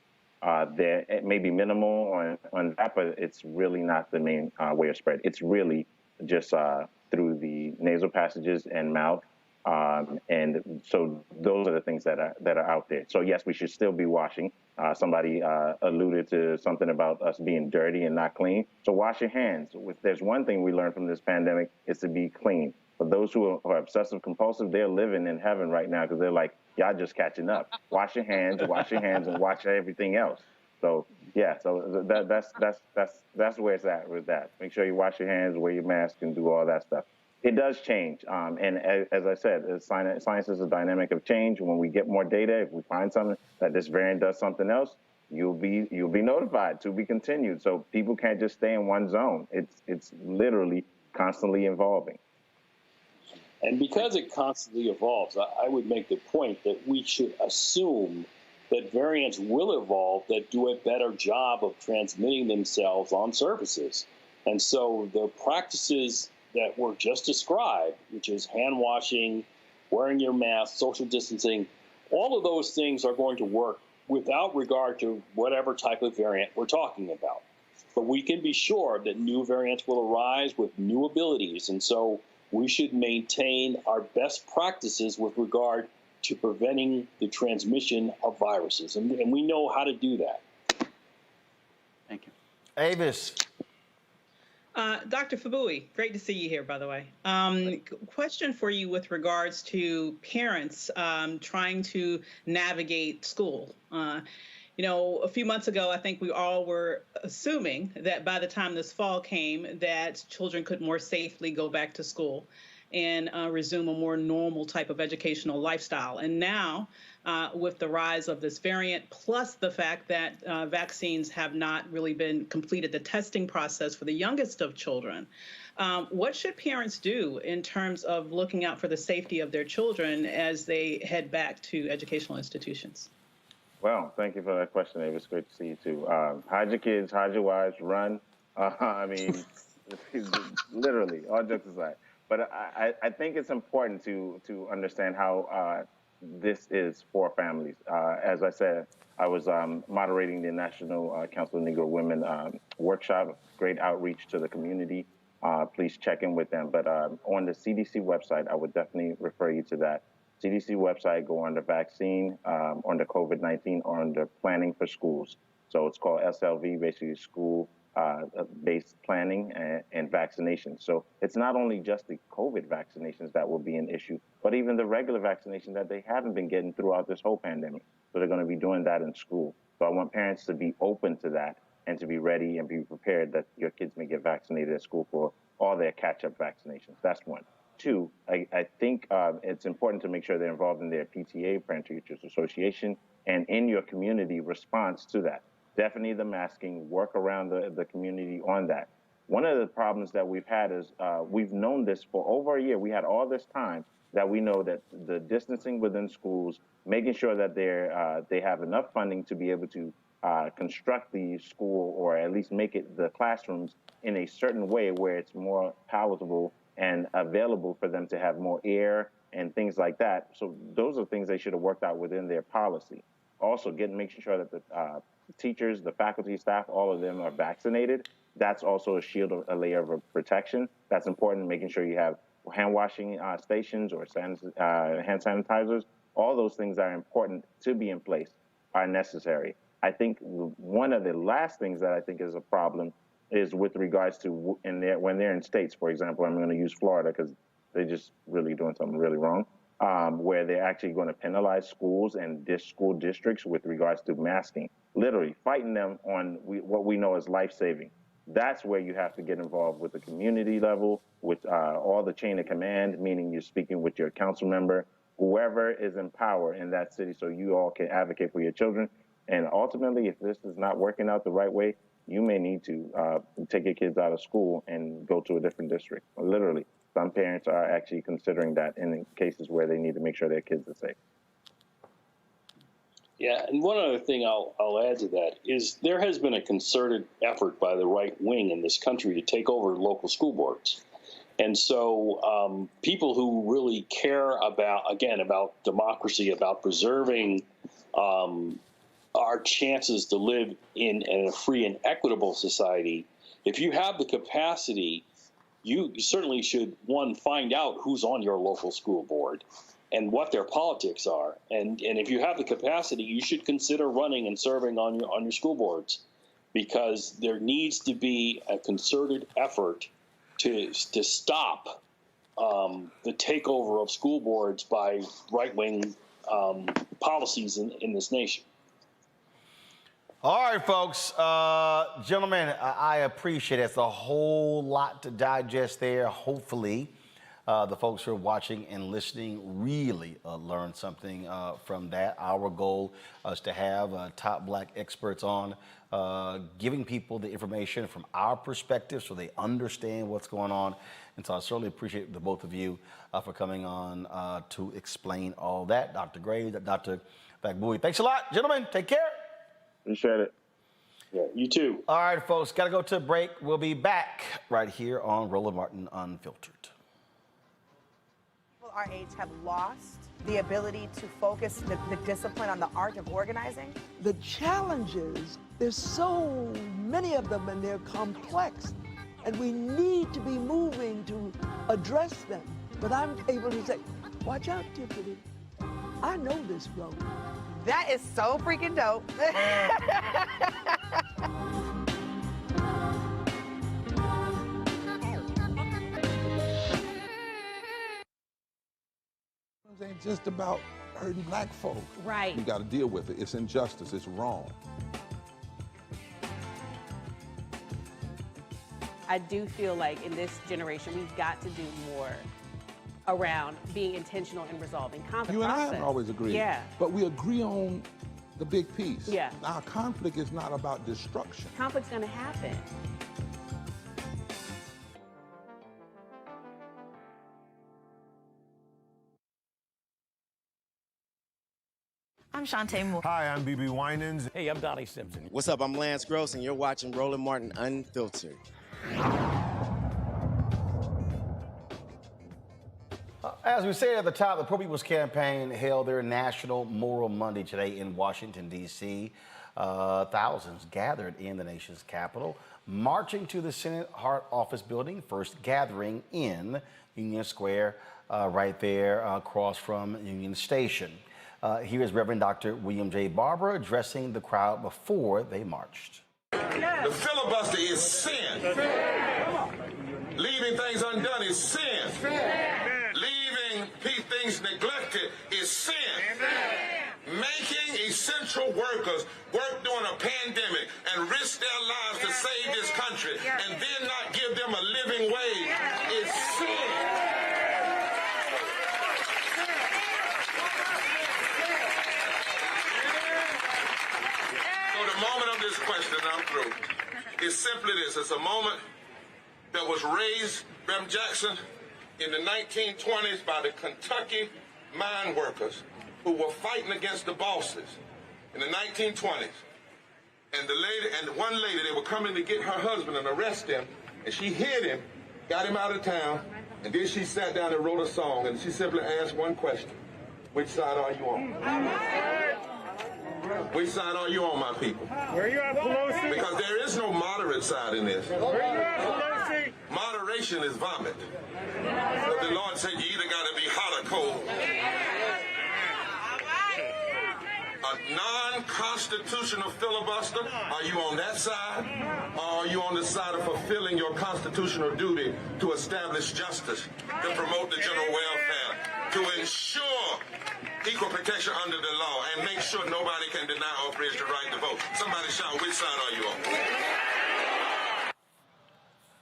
[SPEAKER 8] It may be minimal on that, but it's really not the main way of spread. It's really just through the nasal passages and mouth. And so those are the things that are out there. So yes, we should still be washing. Somebody alluded to something about us being dirty and not clean. So wash your hands. If there's one thing we learned from this pandemic, is to be clean. For those who are obsessive compulsive, they're living in heaven right now because they're like, y'all just catching up. Wash your hands, and wash everything else. So yeah, so that's where it's at with that. Make sure you wash your hands, wear your mask, and do all that stuff. It does change, and as I said, science is a dynamic of change. When we get more data, if we find something that this variant does something else, you'll be notified. To be continued. So people can't just stay in one zone. It's literally constantly evolving.
[SPEAKER 7] And because it constantly evolves, I would make the point that we should assume that variants will evolve that do a better job of transmitting themselves on surfaces. And so the practices that were just described, which is hand washing, wearing your mask, social distancing, all of those things are going to work without regard to whatever type of variant we're talking about. But we can be sure that new variants will arise with new abilities. And so we should maintain our best practices with regard to preventing the transmission of viruses. And we know how to do that.
[SPEAKER 6] Thank you.
[SPEAKER 1] Avis.
[SPEAKER 4] Dr. Fabui, great to see you here, by the way. Question for you with regards to parents trying to navigate school. A few months ago, I think we all were assuming that by the time this fall came, that children could more safely go back to school. and resume a more normal type of educational lifestyle. And now, with the rise of this variant, plus the fact that vaccines have not really been completed, the testing process for the youngest of children, what should parents do in terms of looking out for the safety of their children as they head back to educational institutions?
[SPEAKER 8] Well, thank you for that question, Ava. It's great to see you too. Hide your kids, hide your wives, run. I mean, literally, all jokes aside. But I think it's important to understand how this is for families. As I said, I was moderating the National Council of Negro Women workshop, great outreach to the community. Please check in with them. But on the CDC website, I would definitely refer you to that. CDC website, go under vaccine, under COVID-19, or under planning for schools. So it's called SLV, basically school-based planning and vaccination. So it's not only just the COVID vaccinations that will be an issue, but even the regular vaccination that they haven't been getting throughout this whole pandemic. So they're going to be doing that in school. So I want parents to be open to that and to be ready and be prepared that your kids may get vaccinated at school for all their catch-up vaccinations. That's one. Two, I think it's important to make sure they're involved in their PTA, Parent Teachers Association, and in your community response to that. Definitely the masking, work around the community on that. One of the problems that we've had is we've known this for over a year. We had all this time that we know that the distancing within schools, making sure that they have enough funding to be able to construct the school, or at least make it the classrooms in a certain way where it's more palatable and available for them to have more air and things like that. So those are things they should have worked out within their policy. Also, making sure that the teachers, the faculty, staff, all of them are vaccinated. That's also a shield, a layer of protection. That's important, making sure you have hand washing stations or hand sanitizers. All those things are important to be in place, are necessary. I think one of the last things that I think is a problem is with regards to when they're in states. For example, I'm going to use Florida because they're just really doing something really wrong, where they're actually going to penalize schools and school districts with regards to masking, literally fighting them on what we know as life-saving. That's where you have to get involved with the community level, with all the chain of command, meaning you're speaking with your council member, whoever is in power in that city, so you all can advocate for your children. And ultimately, if this is not working out the right way, you may need to take your kids out of school and go to a different district. Literally, some parents are actually considering that in cases where they need to make sure their kids are safe.
[SPEAKER 7] Yeah, and one other thing I'll add to that is there has been a concerted effort by the right wing in this country to take over local school boards. And so people who really care about democracy, about preserving our chances to live in a free and equitable society, if you have the capacity, you certainly should, one, find out who's on your local school board and what their politics are. And if you have the capacity, you should consider running and serving on your school boards, because there needs to be a concerted effort to stop the takeover of school boards by right-wing policies in this nation.
[SPEAKER 1] All right, folks. Gentlemen, I appreciate it. It's a whole lot to digest there. Hopefully, the folks who are watching and listening really learn something from that. Our goal is to have top Black experts on, giving people the information from our perspective so they understand what's going on. And so I certainly appreciate the both of you for coming on to explain all that. Dr. Gray, Dr. Bakbui. Thanks a lot, gentlemen. Take care.
[SPEAKER 8] Appreciate it.
[SPEAKER 7] Yeah, you too.
[SPEAKER 1] All right, folks, got to go to a break. We'll be back right here on Roland Martin Unfiltered.
[SPEAKER 9] People our age have lost the ability to focus the discipline on the art of organizing.
[SPEAKER 10] The challenges, there's so many of them and they're complex, and we need to be moving to address them. But I'm able to say, watch out, Tiffany, I know this road.
[SPEAKER 9] That is so freaking dope.
[SPEAKER 11] It ain't just about hurting Black folk.
[SPEAKER 12] Right.
[SPEAKER 11] We got to deal with it. It's injustice. It's wrong.
[SPEAKER 12] I do feel like in this generation, we've got to do more around being intentional in resolving conflict.
[SPEAKER 11] You and I haven't always agreed.
[SPEAKER 12] Yeah.
[SPEAKER 11] But we agree on the big piece.
[SPEAKER 12] Yeah.
[SPEAKER 11] Now, conflict is not about destruction.
[SPEAKER 12] Conflict's going to happen.
[SPEAKER 13] I'm Shantae Moore.
[SPEAKER 14] Hi, I'm BB Winans.
[SPEAKER 15] Hey, I'm Donnie Simpson.
[SPEAKER 16] What's up? I'm Lance Gross, and you're watching Roland Martin Unfiltered.
[SPEAKER 1] As we said at the top, the Pro People's Campaign held their National Moral Monday today in Washington, D.C. Thousands gathered in the nation's capital, marching to the Senate Hart Office building, first gathering in Union Square, right there across from Union Station. Here is Reverend Dr. William J. Barber addressing the crowd before they marched.
[SPEAKER 17] The filibuster is sin. Leaving things undone is sin. Leaving things neglected is sin. Making essential workers work during a pandemic and risk their lives to save this country and then not give them a living wage is sin. The moment of this question, and I'm through, is simply this. It's a moment that was raised, Reverend Jackson, in the 1920s by the Kentucky mine workers who were fighting against the bosses in the 1920s. And one lady, they were coming to get her husband and arrest him, and she hid him, got him out of town, and then she sat down and wrote a song, and she simply asked one question: which side are you on? Which side are you on, my people?
[SPEAKER 14] Where are you at, Pelosi?
[SPEAKER 17] Because there is no moderate side in this.
[SPEAKER 14] Where are you at, Pelosi?
[SPEAKER 17] Moderation is vomit. But the Lord said you either got to be hot or cold. A non-constitutional filibuster, are you on that side? Or are you on the side of fulfilling your constitutional duty to establish justice, to promote the general welfare, to ensure equal protection under the law, and make sure nobody can deny or abridge the right to vote? Somebody shout, which side are you on?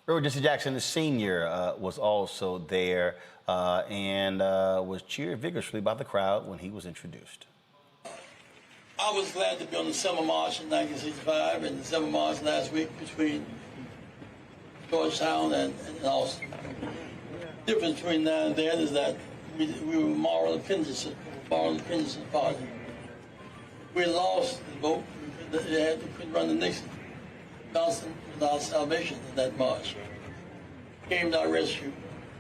[SPEAKER 1] Reverend Jesse Jackson, the senior, was also there and was cheered vigorously by the crowd when he was introduced.
[SPEAKER 18] I was glad to be on the summer march in 1965 and the summer march last week between Georgetown and Austin. The difference between now and then is that we were moral independence party. We lost the vote. They couldn't run the Nixon. Johnson was our salvation in that march. Came to our rescue.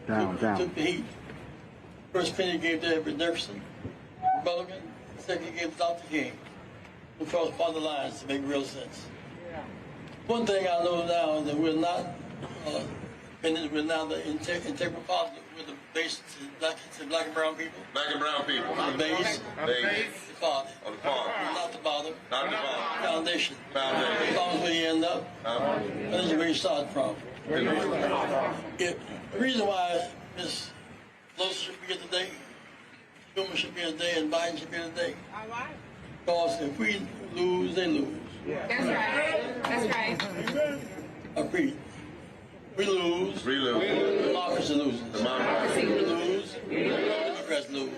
[SPEAKER 18] Took the heat. First penny gave to Edward Jefferson, Republican. Second gave to Dr. King, who crossed party lines to make real sense. One thing I know now is that we're not we're now the integral part. We're the base to black and brown people.
[SPEAKER 17] Black and brown people.
[SPEAKER 18] The base. The party.
[SPEAKER 17] Of the party.
[SPEAKER 18] Not the bottom.
[SPEAKER 17] Not the bottom.
[SPEAKER 18] Foundation.
[SPEAKER 17] Foundation.
[SPEAKER 18] As long as we end up, that's where you start from. The reason why Ms. Pelosi should be here today, Schumer should be here today, and Biden should be here today. Because if we lose, they lose.
[SPEAKER 19] That's right. That's right.
[SPEAKER 18] Agreed. We lose.
[SPEAKER 17] We lose.
[SPEAKER 18] Democracy loses.
[SPEAKER 17] Democracy.
[SPEAKER 18] We lose. Democrats lose.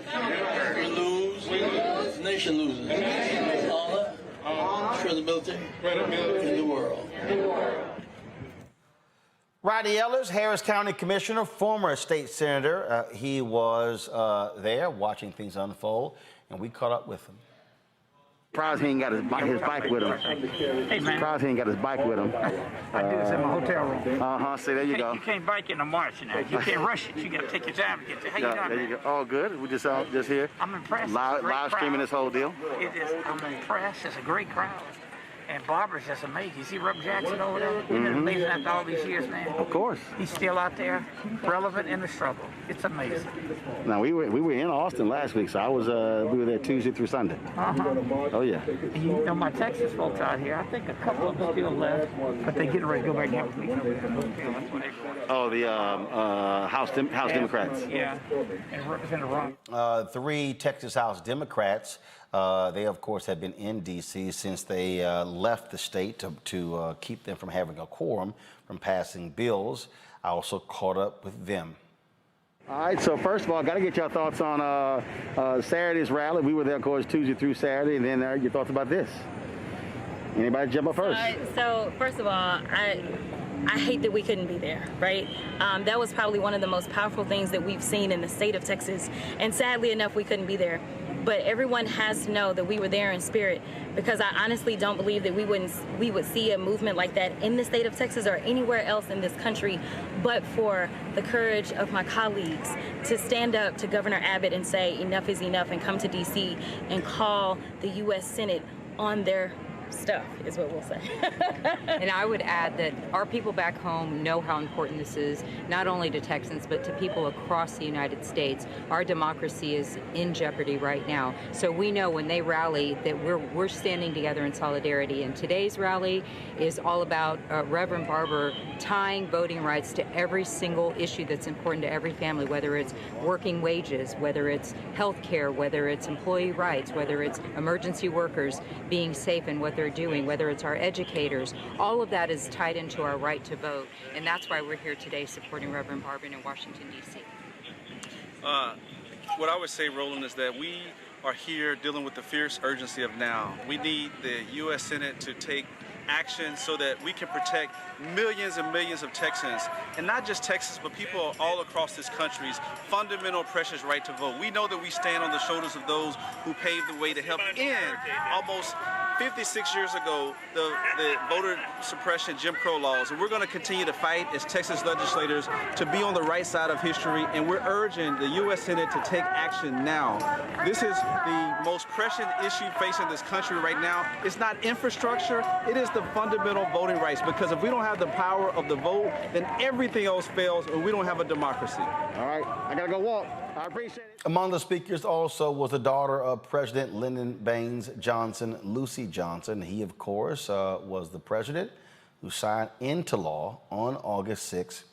[SPEAKER 18] We lose. The nation loses. Honor, credibility in the world.
[SPEAKER 1] Rodney Ellis, Harris County Commissioner, former state senator. He was there watching things unfold, and we caught up with him.
[SPEAKER 20] Surprised he ain't got his bike with him.
[SPEAKER 21] Hey, man.
[SPEAKER 20] Surprised he ain't got his bike with him.
[SPEAKER 21] I do this in my hotel room.
[SPEAKER 20] See, there you go.
[SPEAKER 21] You can't bike in the march now. You can't rush it. You got to take your time to get there. How you doing,
[SPEAKER 20] there
[SPEAKER 21] man?
[SPEAKER 20] you go. All good. We just here.
[SPEAKER 21] I'm impressed.
[SPEAKER 20] Live streaming this whole deal.
[SPEAKER 21] It is. I'm impressed. It's a great crowd. And Barbara's just amazing. You see Reverend Jackson over there? Isn't it amazing after all these years, man?
[SPEAKER 20] Of course.
[SPEAKER 21] He's still out there, relevant in the struggle. It's amazing.
[SPEAKER 20] Now, we were in Austin last week, so I was we were there Tuesday through Sunday. Oh, yeah.
[SPEAKER 21] And you know, my Texas folks out here, I think a couple of them still left, but they get ready to go back next week.
[SPEAKER 20] Oh, the House Democrats.
[SPEAKER 21] Yeah, and Representative Roland.
[SPEAKER 1] 3 Texas House Democrats. They, of course, have been in D.C. since they left the state to keep them from having a quorum from passing bills. I also caught up with them.
[SPEAKER 20] All right, so first of all, got to get your thoughts on Saturday's rally. We were there, of course, Tuesday through Saturday, and then your thoughts about this. Anybody jump up first?
[SPEAKER 15] So first of all, I hate that we couldn't be there, right? That was probably one of the most powerful things that we've seen in the state of Texas, and sadly enough, we couldn't be there. But everyone has to know that we were there in spirit, because I honestly don't believe that we would see a movement like that in the state of Texas or anywhere else in this country, but for the courage of my colleagues to stand up to Governor Abbott and say enough is enough, and come to DC and call the U.S. Senate on their stuff, is what we'll say.
[SPEAKER 22] And I would add that our people back home know how important this is, not only to Texans, but to people across the United States. Our democracy is in jeopardy right now. So we know when they rally that we're standing together in solidarity. And today's rally is all about Reverend Barber tying voting rights to every single issue that's important to every family, whether it's working wages, whether it's health care, whether it's employee rights, whether it's emergency workers being safe in what they're doing, whether it's our educators. All of that is tied into our right to vote, and that's why we're here today supporting Reverend Barber in Washington, D.C.
[SPEAKER 23] What I would say, Roland, is that we are here dealing with the fierce urgency of now. We need the U.S. Senate to take action so that we can protect millions and millions of Texans, and not just Texas, but people all across this country's fundamental precious right to vote. We know that we stand on the shoulders of those who paved the way to help end almost 56 years ago the voter suppression Jim Crow laws, and we're going to continue to fight as Texas legislators to be on the right side of history, and we're urging the U.S. Senate to take action now. This is the most pressing issue facing this country right now. It's not infrastructure, it is the fundamental voting rights, because if we don't have the power of the vote, then everything else fails, and we don't have a democracy.
[SPEAKER 20] All right, I got to go walk. I appreciate it.
[SPEAKER 1] Among the speakers also was the daughter of President Lyndon Baines Johnson, Lucy Johnson. He, of course, was the president who signed into law on August 6,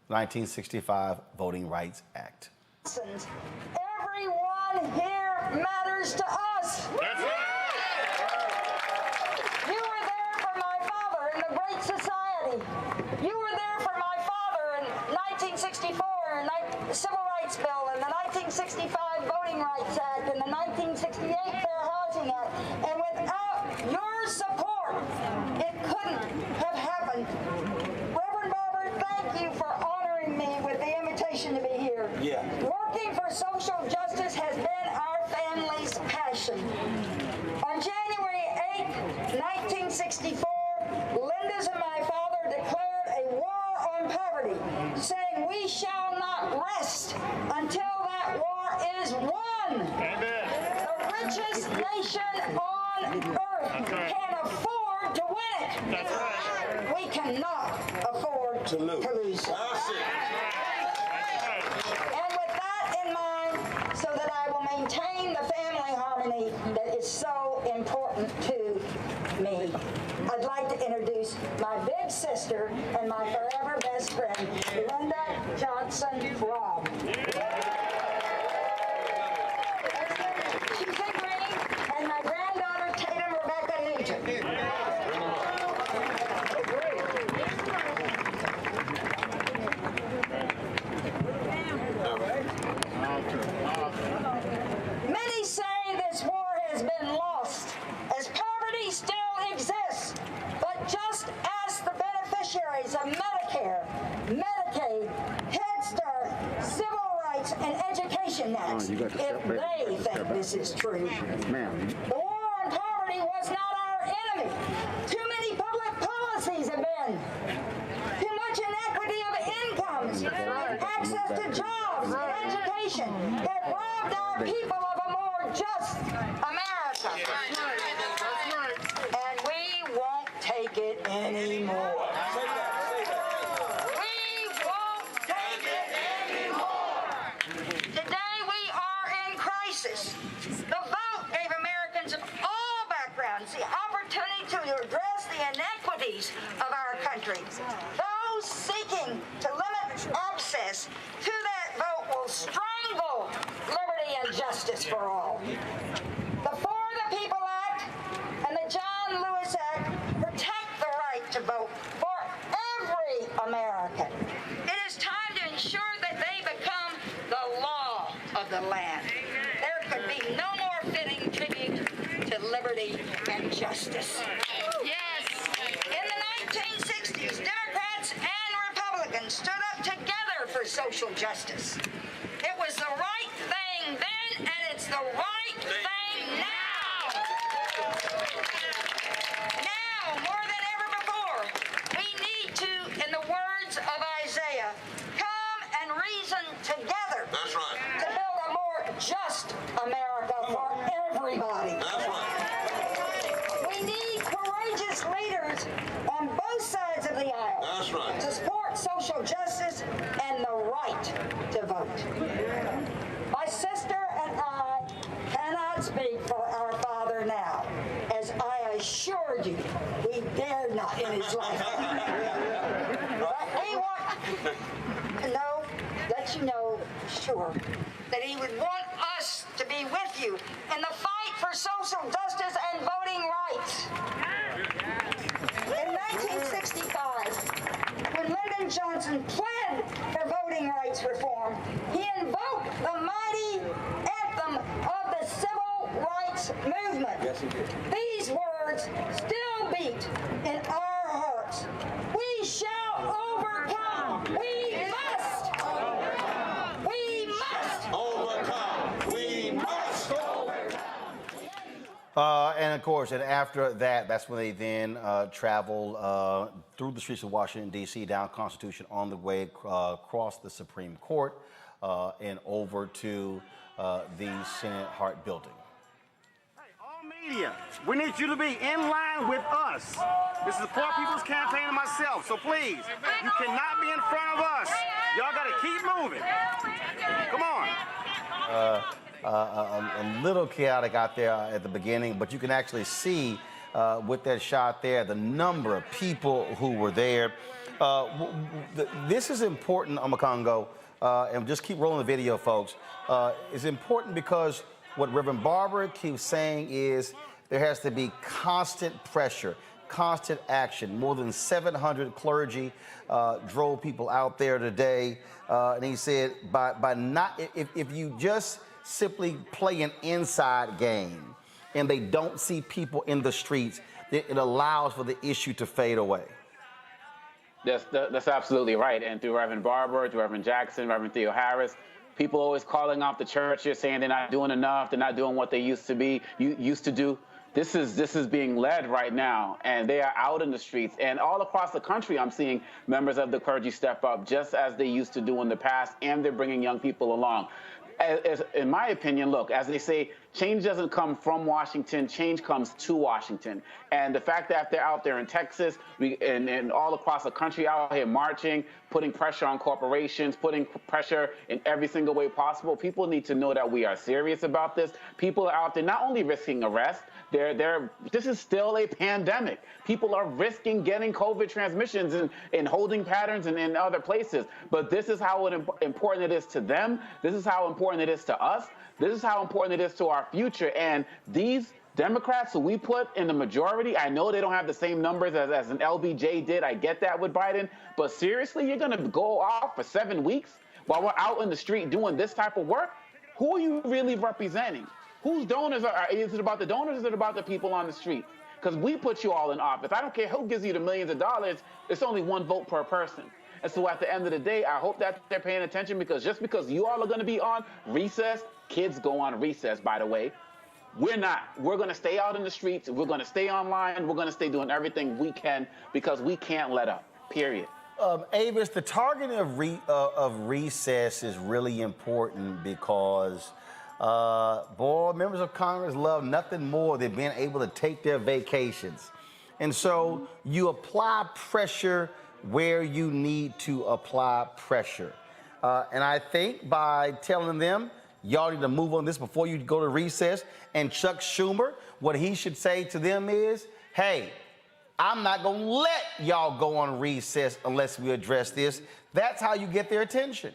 [SPEAKER 1] 1965 Voting Rights Act.
[SPEAKER 24] Everyone here matters to us. That's right. You were there for my father in the Great Society. You were there for my father in 1964 and the Civil Rights Bill and the 1965 Voting Rights Act and the 1968 Fair Housing Act. And without your support, it couldn't have happened. Reverend Barber, thank you for honoring me with the invitation to be here.
[SPEAKER 1] Yeah.
[SPEAKER 24] Working for social justice has been our family's passion. On January 8, 1964, Linda's and my father declared a war on poverty, saying we shall not rest until that war is won. Amen. The richest nation on earth can afford to win it. That's right. We cannot afford to lose. And with that in mind, so that I will maintain the family harmony that is so important to me, I'd like to introduce my big sister and my forever best friend, Linda Johnson Robb. She's in green, and my granddaughter Tatum Rebecca Nugent. Many say this war has been lost, as poverty still exists, but just as the beneficiaries of Medicare, Medicaid, Head Start, Civil Rights, and Education Acts, if they think this is true. The war on poverty was not our enemy. Too many public policies have been. Too much inequity of incomes, access to jobs and education that robbed our people of a more just America. And we won't take it anymore. We won't take it anymore. Today we are in crisis. The vote gave Americans of all backgrounds the opportunity to address the inequities of our country. Those seeking to limit access to that vote will strangle liberty and justice for all. The For the People Act and the John Lewis Act protect the right to vote for every American. It is time to ensure that they become the land. There could be no more fitting tribute to liberty and justice. Yes. In the 1960s, Democrats and Republicans stood up together for social justice. It was the right thing then, and it's the right thing now. Now, more than ever before, we need to, in the words of Isaiah, come and reason together.
[SPEAKER 17] That's right.
[SPEAKER 24] To build a more just America for everybody.
[SPEAKER 17] That's right.
[SPEAKER 24] We need courageous leaders on both sides of the aisle.
[SPEAKER 17] That's right.
[SPEAKER 24] To support social justice and the right to vote. My sister and I cannot speak for our father now, as I assure you we dare not in his life. But we want to know, let you know, sure, that he would want us to be with you in the fight for social justice and voting rights. In 1965, when Lyndon Johnson pled for voting rights reform, he invoked the mighty anthem of the civil rights movement.
[SPEAKER 2] Yes, he did.
[SPEAKER 24] These words still beat in our hearts. We shall overcome. We must. We must
[SPEAKER 17] overcome. We must overcome.
[SPEAKER 1] And of course, and after that, that's when they then travel through the streets of Washington, D.C., down Constitution, on the way across the Supreme Court and over to the Senate Hart Building.
[SPEAKER 2] Media, we need you to be in line with us. This is the Poor People's Campaign and myself, so please, you cannot be in front of us. Y'all got to keep moving. Come on.
[SPEAKER 1] A little chaotic out there at the beginning, but you can actually see with that shot there the number of people who were there. This is important, Amakongo, and just keep rolling the video, folks. It's important because what Reverend Barber keeps saying is there has to be constant pressure, constant action. More than 700 clergy drove people out there today, and he said by not if you just simply play an inside game and they don't see people in the streets, it allows for the issue to fade away.
[SPEAKER 3] That's absolutely right. And through Reverend Barber, through Reverend Jackson, Reverend Theo Harris, people always calling off the churches, saying they're not doing enough, they're not doing what they used to do. This is being led right now, and they are out in the streets. And all across the country, I'm seeing members of the clergy step up, just as they used to do in the past, and they're bringing young people along. In my opinion, look, as they say, change doesn't come from Washington, change comes to Washington. And the fact that they're out there in Texas and all across the country out here marching, putting pressure on corporations, putting pressure in every single way possible, people need to know that we are serious about this. People are out there not only risking arrest, this is still a pandemic. People are risking getting COVID transmissions in holding patterns and in other places. But this is how important it is to them. This is how important it is to us. This is how important it is to our future. And these Democrats who we put in the majority, I know they don't have the same numbers as an LBJ did. I get that with Biden. But seriously, you're going to go off for 7 weeks while we're out in the street doing this type of work? Who are you really representing? Whose donors is it about the donors or is it about the people on the street? Because we put you all in office. I don't care who gives you the millions of dollars. It's only one vote per person. And so at the end of the day, I hope that they're paying attention, because just because you all are going to be on recess, kids go on recess, by the way. We're not. We're going to stay out in the streets. We're going to stay online. We're going to stay doing everything we can, because we can't let up, period.
[SPEAKER 1] Avis, the targeting of recess is really important because members of Congress love nothing more than being able to take their vacations. And so you apply pressure where you need to apply pressure. And I think by telling them, y'all need to move on this before you go to recess, and Chuck Schumer, what he should say to them is, hey, I'm not going to let y'all go on recess unless we address this. That's how you get their attention.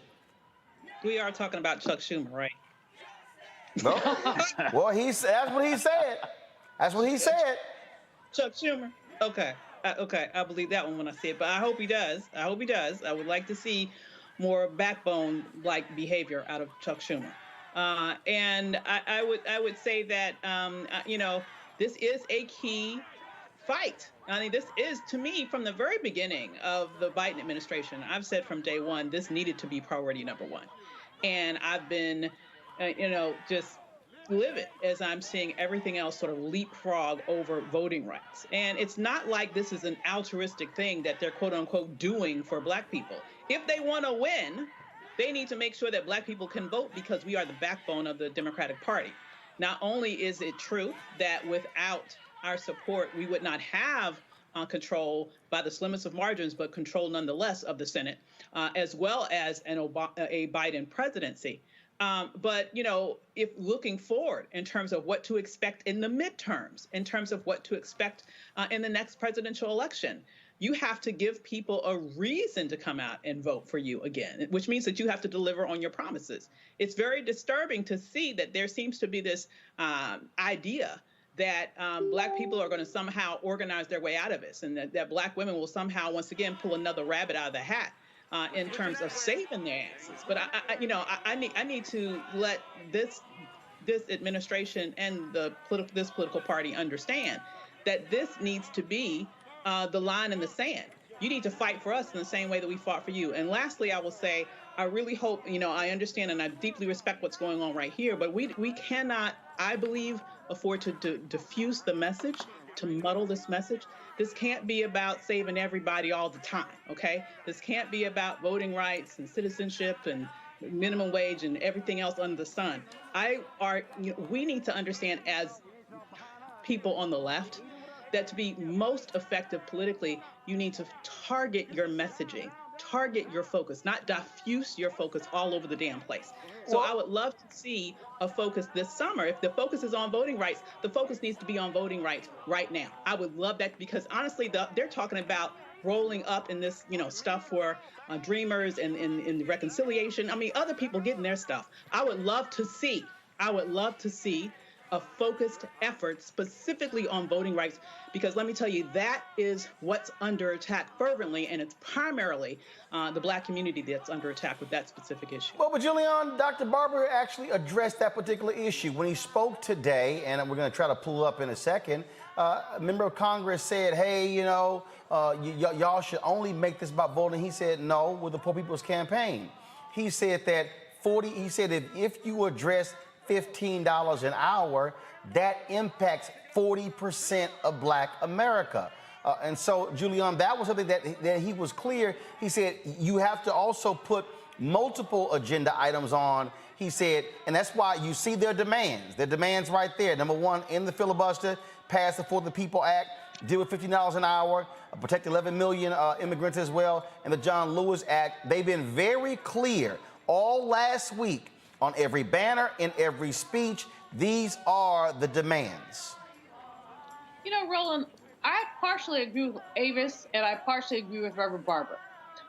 [SPEAKER 4] We are talking about Chuck Schumer, right?
[SPEAKER 1] No. Well, that's what he said. That's what he said.
[SPEAKER 4] Chuck Schumer. Okay. Okay. I believe that one when I see it, but I hope he does. I hope he does. I would like to see more backbone-like behavior out of Chuck Schumer. And I would say that this is a key fight. I mean, this is, to me, from the very beginning of the Biden administration, I've said from day one, this needed to be priority number one. And I've been, just livid as I'm seeing everything else sort of leapfrog over voting rights. And it's not like this is an altruistic thing that they're quote unquote doing for Black people. If they want to win, they need to make sure that Black people can vote because we are the backbone of the Democratic Party. Not only is it true that without our support, we would not have control by the slimmest of margins, but control nonetheless of the Senate, as well as a Biden presidency. But, if looking forward in terms of what to expect in the midterms, in terms of what to expect in the next presidential election, you have to give people a reason to come out and vote for you again, which means that you have to deliver on your promises. It's very disturbing to see that there seems to be this idea that Black people are going to somehow organize their way out of this, and that Black women will somehow, once again, pull another rabbit out of the hat in terms of saving their asses. But I need to let this administration and this political party understand that this needs to be the line in the sand. You need to fight for us in the same way that we fought for you. And lastly, I will say, I really hope, I understand and I deeply respect what's going on right here, but we cannot, I believe, afford to diffuse the message, to muddle this message. This can't be about saving everybody all the time, okay? This can't be about voting rights and citizenship and minimum wage and everything else under the sun. We need to understand as people on the left that to be most effective politically, you need to target your messaging, target your focus, not diffuse your focus all over the damn place. So I would love to see a focus this summer. If the focus is on voting rights, the focus needs to be on voting rights right now. I would love that because honestly, they're talking about rolling up in this, stuff for Dreamers and reconciliation. I mean, other people getting their stuff. I would love to see a focused effort specifically on voting rights, because let me tell you, that is what's under attack fervently, and it's primarily the Black community that's under attack with that specific issue.
[SPEAKER 1] Well, but Julian, Dr. Barber actually addressed that particular issue. When he spoke today, and we're going to try to pull up in a second, a member of Congress said, hey, y'all should only make this about voting. He said, no, with the Poor People's Campaign. He said that if you address $15 an hour, that impacts 40% of Black America. And so, Julian, that was something that he was clear. He said, you have to also put multiple agenda items on. He said, and that's why you see their demands. Their demands right there. Number one, in the filibuster, pass the For the People Act, deal with $15 an hour, protect 11 million immigrants as well, and the John Lewis Act. They've been very clear all last week on every banner, in every speech. These are the demands.
[SPEAKER 5] Roland, I partially agree with Avis, and I partially agree with Reverend Barber.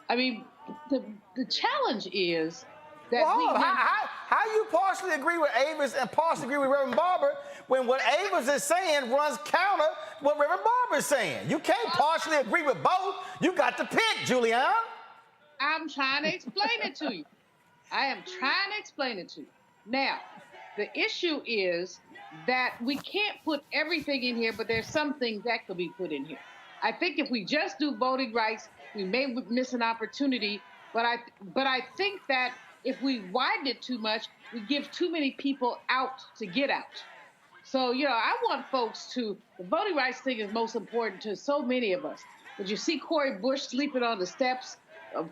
[SPEAKER 5] I mean, the challenge is that
[SPEAKER 1] how you partially agree with Avis and partially agree with Reverend Barber when what Avis is saying runs counter what Reverend Barber is saying? You can't partially agree with both. You got to pick, Julian.
[SPEAKER 5] I'm trying to explain it to you. I am trying to explain it to you. Now, the issue is that we can't put everything in here, but there's some things that could be put in here. I think if we just do voting rights, we may miss an opportunity, but I think that if we widen it too much, we give too many people out to get out. So, I want folks the voting rights thing is most important to so many of us. But you see Cori Bush sleeping on the steps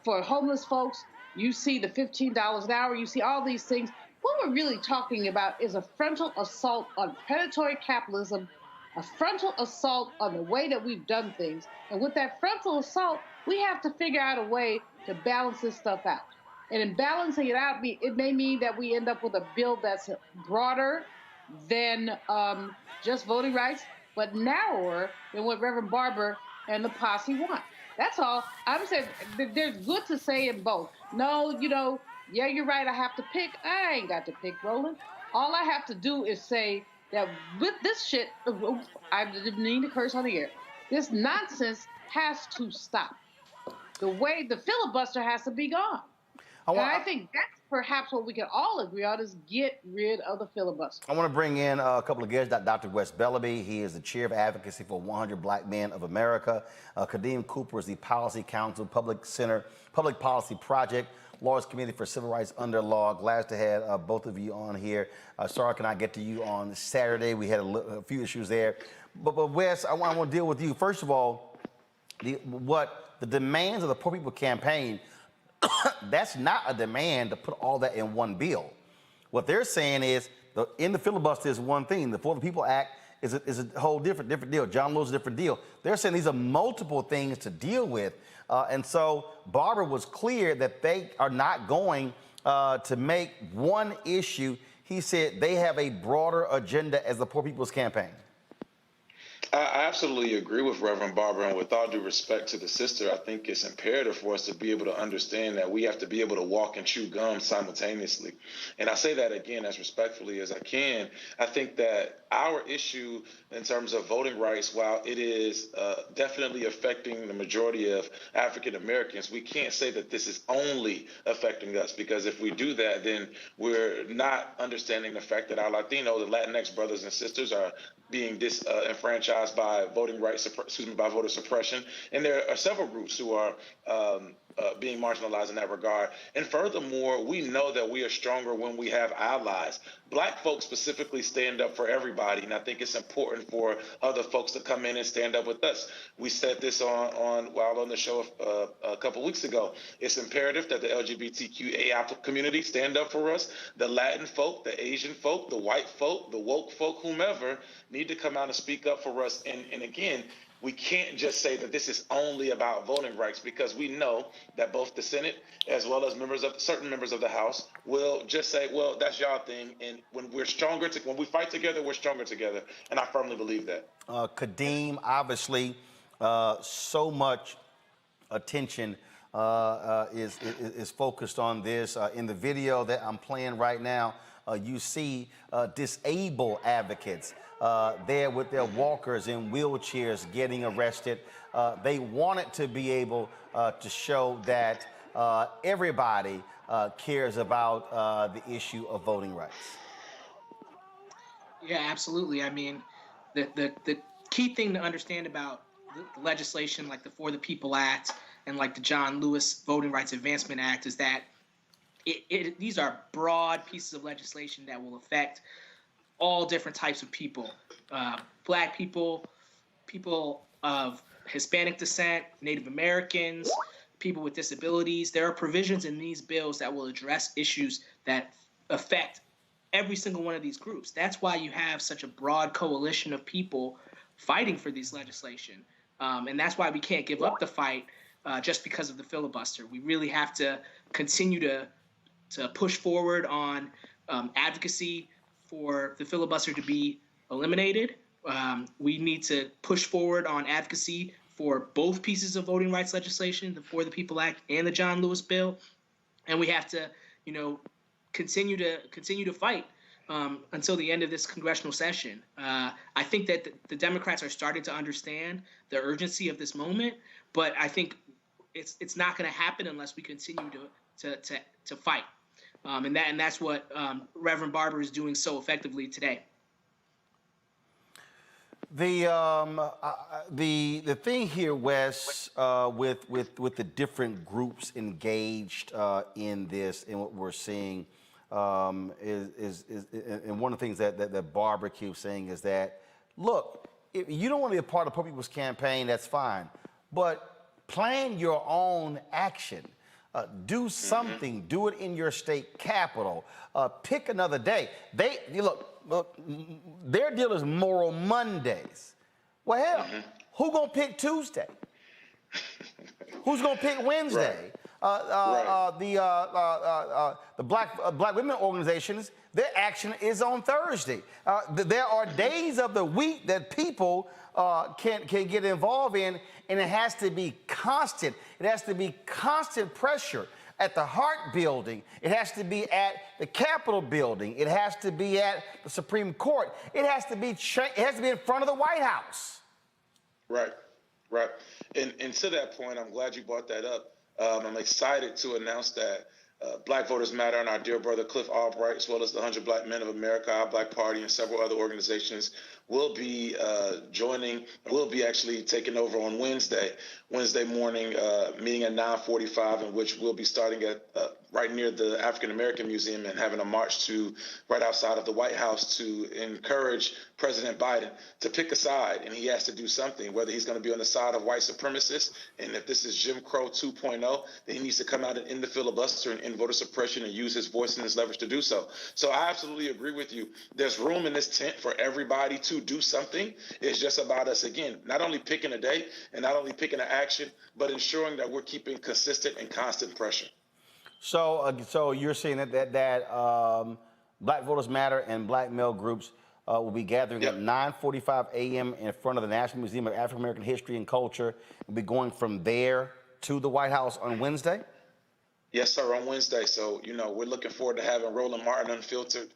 [SPEAKER 5] for homeless folks. You see the $15 an hour. You see all these things. What we're really talking about is a frontal assault on predatory capitalism, a frontal assault on the way that we've done things. And with that frontal assault, we have to figure out a way to balance this stuff out. And in balancing it out, it may mean that we end up with a bill that's broader than just voting rights, but narrower than what Reverend Barber and the posse want. That's all. I'm saying there's good to say in both. No, yeah, you're right, I have to pick. I ain't got to pick, Roland. All I have to do is say that with this shit, I didn't mean to curse on the air, this nonsense has to stop. The way the filibuster has to be gone. I think that's perhaps what we can all agree on is get rid of the filibuster.
[SPEAKER 1] I want to bring in a couple of guests. Dr. Wes Bellaby, he is the chair of Advocacy for 100 Black Men of America. Kadeem Cooper is the Policy Council, Public Policy Project, Lawyers Committee for Civil Rights Under Law. Glad to have both of you on here. Sorry, can I get to you on Saturday? We had a few issues there. But Wes, I want to deal with you. First of all, the demands of the Poor People Campaign, that's not a demand to put all that in one bill. What they're saying is, in the filibuster is one thing. The For the People Act is a whole different deal. John Lewis is a different deal. They're saying these are multiple things to deal with. And so Barbara was clear that they are not going to make one issue. He said they have a broader agenda as the Poor People's Campaign.
[SPEAKER 6] I absolutely agree with Reverend Barbara, and with all due respect to the sister, I think it's imperative for us to be able to understand that we have to be able to walk and chew gum simultaneously. And I say that again as respectfully as I can. I think that our issue in terms of voting rights, while it is definitely affecting the majority of African Americans, we can't say that this is only affecting us, because if we do that, then we're not understanding the fact that our Latino, the Latinx brothers and sisters are being disenfranchised by by voter suppression. And there are several groups who are being marginalized in that regard. And furthermore, we know that we are stronger when we have allies. Black folks specifically stand up for everybody, and I think it's important for other folks to come in and stand up with us. We said this while on the show a couple weeks ago. It's imperative that the LGBTQA community stand up for us. The Latin folk, the Asian folk, the white folk, the woke folk, whomever, need to come out and speak up for us. And again, we can't just say that this is only about voting rights, because we know that both the Senate as well as certain members of the House will just say, well, that's y'all thing. And when we're stronger, when we fight together, we're stronger together. And I firmly believe that.
[SPEAKER 1] Kadeem, obviously, so much attention is focused on this. In the video that I'm playing right now, you see disabled advocates there with their walkers and wheelchairs getting arrested. They wanted to be able to show that everybody cares about the issue of voting rights.
[SPEAKER 7] Yeah, absolutely. I mean, the key thing to understand about the legislation like the For the People Act and like the John Lewis Voting Rights Advancement Act is that these are broad pieces of legislation that will affect all different types of people, Black people, people of Hispanic descent, Native Americans, people with disabilities. There are provisions in these bills that will address issues that affect every single one of these groups. That's why you have such a broad coalition of people fighting for these legislation. And that's why we can't give up the fight just because of the filibuster. We really have to continue to push forward on advocacy for the filibuster to be eliminated. We need to push forward on advocacy for both pieces of voting rights legislation, the For the People Act and the John Lewis bill. And we have to, continue to fight until the end of this congressional session. I think that the Democrats are starting to understand the urgency of this moment, but I think it's not going to happen unless we continue to fight. And that's what Reverend Barber is doing so effectively today.
[SPEAKER 1] The thing here, Wes, with the different groups engaged in this, and what we're seeing is and one of the things that Barbara keeps saying is that, look, if you don't want to be a part of Poor People's Campaign, that's fine, but plan your own action. Do something. Do it in your state capital. Pick another day. Look, their deal is Moral Mondays. Well, hell, who gonna pick Tuesday? Who's gonna pick Wednesday? The Black women organizations, their action is on Thursday. There are days of the week that people can get involved in, and it has to be constant. It has to be constant pressure at the Hart Building. It has to be at the Capitol Building. It has to be at the Supreme Court. It has to be in front of the White House.
[SPEAKER 6] Right. And to that point, I'm glad you brought that up. I'm excited to announce that Black Voters Matter and our dear brother Cliff Albright, as well as the 100 Black Men of America, our Black Party, and several other organizations will be actually taking over on Wednesday morning, meeting at 9:45, in which we'll be starting at right near the African American Museum and having a march to right outside of the White House to encourage President Biden to pick a side, and he has to do something, whether he's going to be on the side of white supremacists, and if this is Jim Crow 2.0, then he needs to come out and end the filibuster and end voter suppression and use his voice and his leverage to do so. So I absolutely agree with you. There's room in this tent for everybody to do something. It's just about us, again, not only picking a day and not only picking an action, but ensuring that we're keeping consistent and constant pressure.
[SPEAKER 1] So you're saying that Black Voters Matter and Black male groups will be gathering at 9:45 a.m. in front of the National Museum of African American History and Culture, and be going from there to the White House on Wednesday?
[SPEAKER 6] Yes, sir, on Wednesday. So, we're looking forward to having Roland Martin Unfiltered.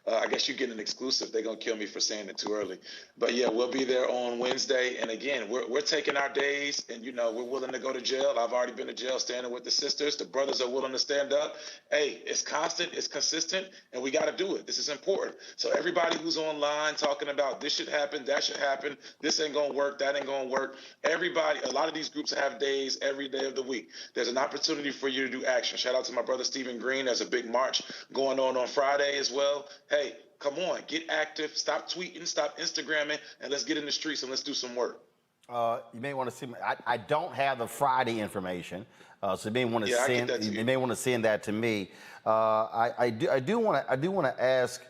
[SPEAKER 6] I guess you get an exclusive. They're going to kill me for saying it too early. But, yeah, we'll be there on Wednesday. And, again, we're taking our days, and, we're willing to go to jail. I've already been to jail standing with the sisters. The brothers are willing to stand up. Hey, it's constant, it's consistent, and we got to do it. This is important. So everybody who's online talking about this should happen, that should happen, this ain't going to work, that ain't going to work, everybody, a lot of these groups have days every day of the week. There's an opportunity for you to do action. Shout out to my brother Stephen Green. There's a big march going on Friday as well. Hey, come on, get active, stop tweeting, stop Instagramming, and let's get in the streets and let's do some work.
[SPEAKER 1] You may want to see. I don't have the Friday information, so you may want to send. You may want to send that to me. I do want to ask.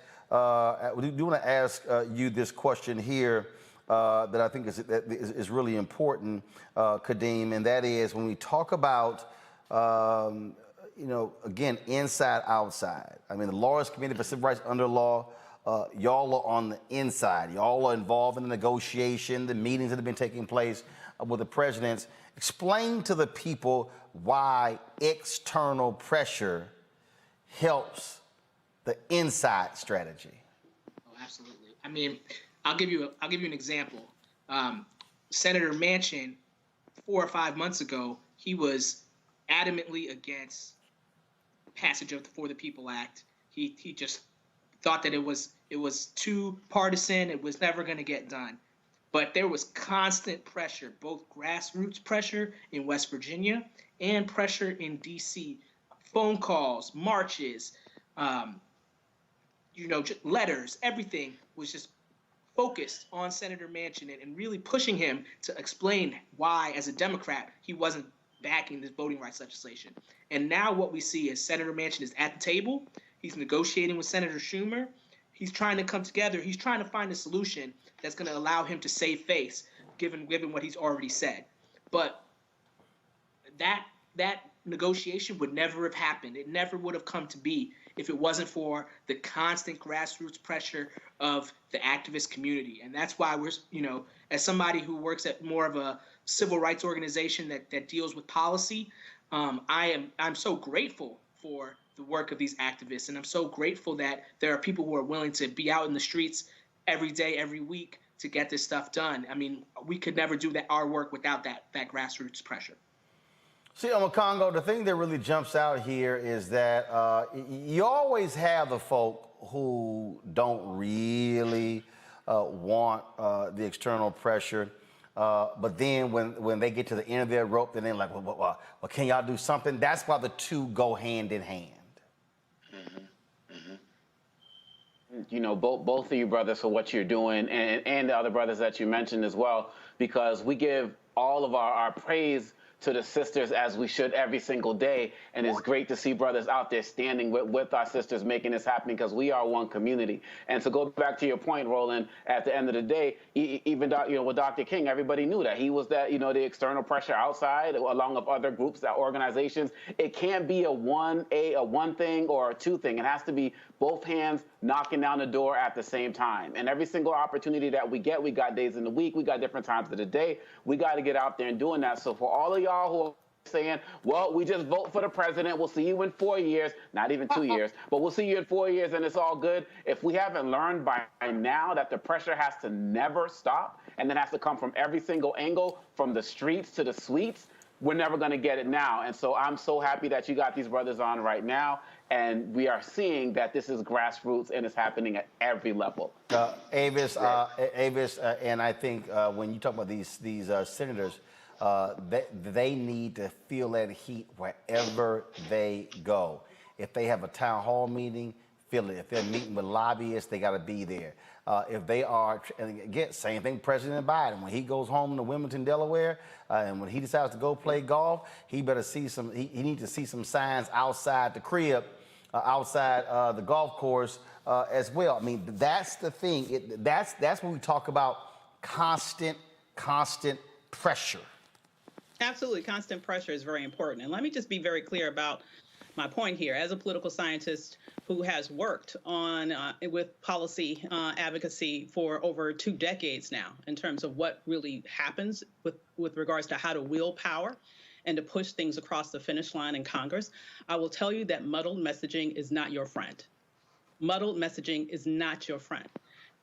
[SPEAKER 1] You this question here that I think is really important, Kadeem, and that is when we talk about. Again, inside, outside. I mean, the Lawyers Committee for Civil Rights under law, y'all are on the inside. Y'all are involved in the negotiation, the meetings that have been taking place with the presidents. Explain to the people why external pressure helps the inside strategy.
[SPEAKER 7] Oh, absolutely. I mean, I'll give you an example. Senator Manchin, 4 or 5 months ago, he was adamantly against passage of the For the People Act. He just thought that it was too partisan. It was never going to get done. But there was constant pressure, both grassroots pressure in West Virginia and pressure in D.C. Phone calls, marches, letters. Everything was just focused on Senator Manchin and really pushing him to explain why, as a Democrat, he wasn't backing this voting rights legislation. And now what we see is Senator Manchin is at the table. He's negotiating with Senator Schumer. He's trying to come together. He's trying to find a solution that's going to allow him to save face, given what he's already said. But that negotiation would never have happened. It never would have come to be if it wasn't for the constant grassroots pressure of the activist community. And that's why we're, as somebody who works at more of a civil rights organization that deals with policy, I'm so grateful for the work of these activists. And I'm so grateful that there are people who are willing to be out in the streets every day, every week to get this stuff done. I mean, we could never do our work without that grassroots pressure.
[SPEAKER 1] See, Congo, the thing that really jumps out here is that you always have the folk who don't really want the external pressure. But then when they get to the end of their rope, then they're like, well, can y'all do something? That's why the two go hand in hand.
[SPEAKER 3] Both of you brothers for what you're doing and the other brothers that you mentioned as well, because we give all of our praise to the sisters as we should every single day. And it's great to see brothers out there standing with our sisters making this happen, because we are one community. And to go back to your point, Roland, at the end of the day, even with Dr. King, everybody knew that he was the external pressure outside, along with other groups, organizations. It can't be a one thing or a two thing. It has to be both hands knocking down the door at the same time. And every single opportunity that we get, we got days in the week, we got different times of the day, we got to get out there and doing that. So for all of y'all who are saying, well, we just vote for the president, we'll see you in 4 years, not even 2 years, but we'll see you in 4 years and it's all good. If we haven't learned by now that the pressure has to never stop, and then has to come from every single angle, from the streets to the suites, we're never going to get it now. And so I'm so happy that you got these brothers on right now. And we are seeing that this is grassroots and it's happening at every level.
[SPEAKER 1] Avis, and I think when you talk about these senators, they need to feel that heat wherever they go. If they have a town hall meeting, feel it. If they're meeting with lobbyists, they got to be there. If they are, and again, same thing, President Biden, when he goes home to Wilmington, Delaware, and when he decides to go play golf, he better see some, he needs to see some signs outside the crib, outside the golf course as well. I mean, that's the thing. That's when we talk about constant pressure.
[SPEAKER 4] Absolutely. Constant pressure is very important. And let me just be very clear about my point here. As a political scientist who has worked on with policy advocacy for over 2 decades now, in terms of what really happens with regards to how to wield power and to push things across the finish line in Congress, I will tell you that muddled messaging is not your friend. Muddled messaging is not your friend.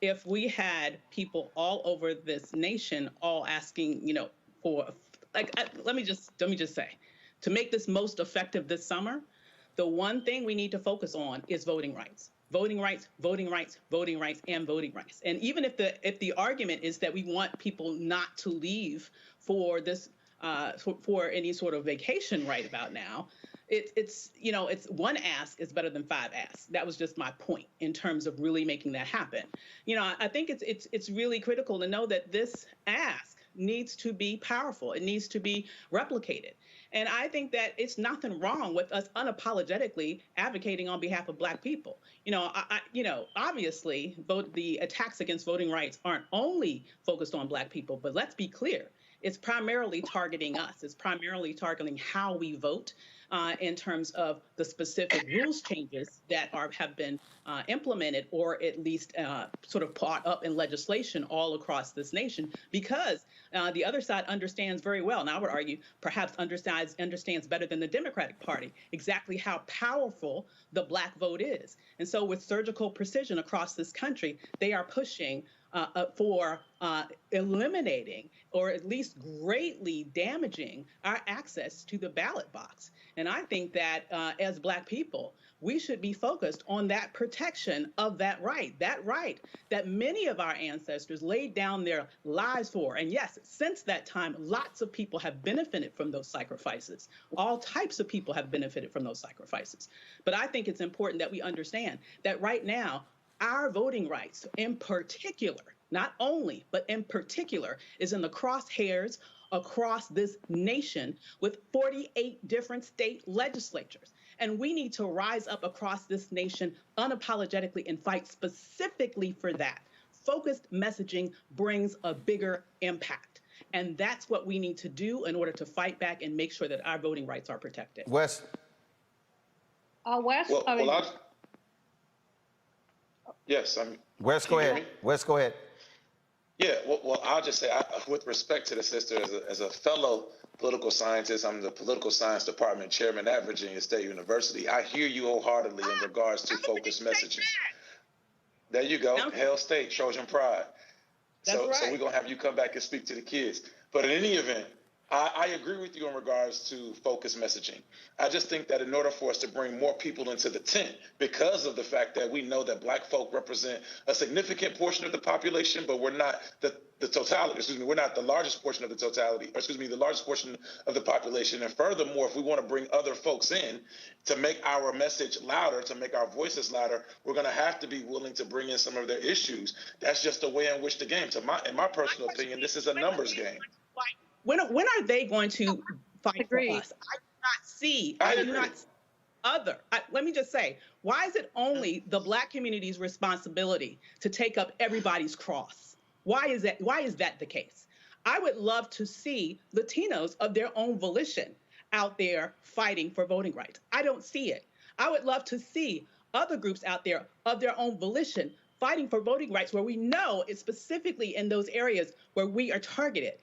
[SPEAKER 4] If we had people all over this nation all asking, you know, for, like, let me just say, to make this most effective this summer, the one thing we need to focus on is voting rights. Voting rights, voting rights, voting rights, and voting rights. And even if the argument is that we want people not to leave for this for any sort of vacation right about now, it's you know, it's one ask is better than 5 asks. That was just my point in terms of really making that happen. You know, I think it's really critical to know that this ask needs to be powerful. It needs to be replicated. And I think that it's nothing wrong with us unapologetically advocating on behalf of Black people. You know, obviously, the attacks against voting rights aren't only focused on Black people, but let's be clear. It's primarily targeting us. It's primarily targeting how we vote in terms of the specific rules changes that have been implemented or at least sort of brought up in legislation all across this nation, because the other side understands very well, and I would argue perhaps understands better than the Democratic Party exactly how powerful the Black vote is. And so with surgical precision across this country, they are pushing for eliminating or at least greatly damaging our access to the ballot box. And I think that as Black people, we should be focused on that protection of that right that many of our ancestors laid down their lives for. And yes, since that time, lots of people have benefited from those sacrifices. All types of people have benefited from those sacrifices. But I think it's important that we understand that right now, our voting rights in particular, not only, but in particular, is in the crosshairs across this nation with 48 different state legislatures. And we need to rise up across this nation unapologetically and fight specifically for that. Focused messaging brings a bigger impact. And that's what we need to do in order to fight back and make sure that our voting rights are protected.
[SPEAKER 1] Wes?
[SPEAKER 5] Wes,
[SPEAKER 6] Yes,
[SPEAKER 1] Wes, go ahead. Wes, go ahead.
[SPEAKER 6] Yeah, well, I'll just say, with respect to the sister, as a fellow political scientist, I'm the political science department chairman at Virginia State University. I hear you wholeheartedly in regards to focused messaging. There you go, okay. Hail State, Trojan Pride. So we're going to have you come back and speak to the kids. But in any event, I agree with you in regards to focused messaging. I just think that in order for us to bring more people into the tent, because of the fact that we know that Black folk represent a significant portion of the population, but we're not the totality, we're not the largest portion of the totality, the largest portion of the population. And furthermore, if we want to bring other folks in to make our message louder, to make our voices louder, we're going to have to be willing to bring in some of their issues. That's just the way in which the game, in my personal opinion, this is a numbers game.
[SPEAKER 4] When are they going to fight for us? I do not see other. Let me just say, why is it only the Black community's responsibility to take up everybody's cross? Why is that? Why is that the case? I would love to see Latinos of their own volition out there fighting for voting rights. I don't see it. I would love to see other groups out there of their own volition fighting for voting rights, where we know it's specifically in those areas where we are targeted.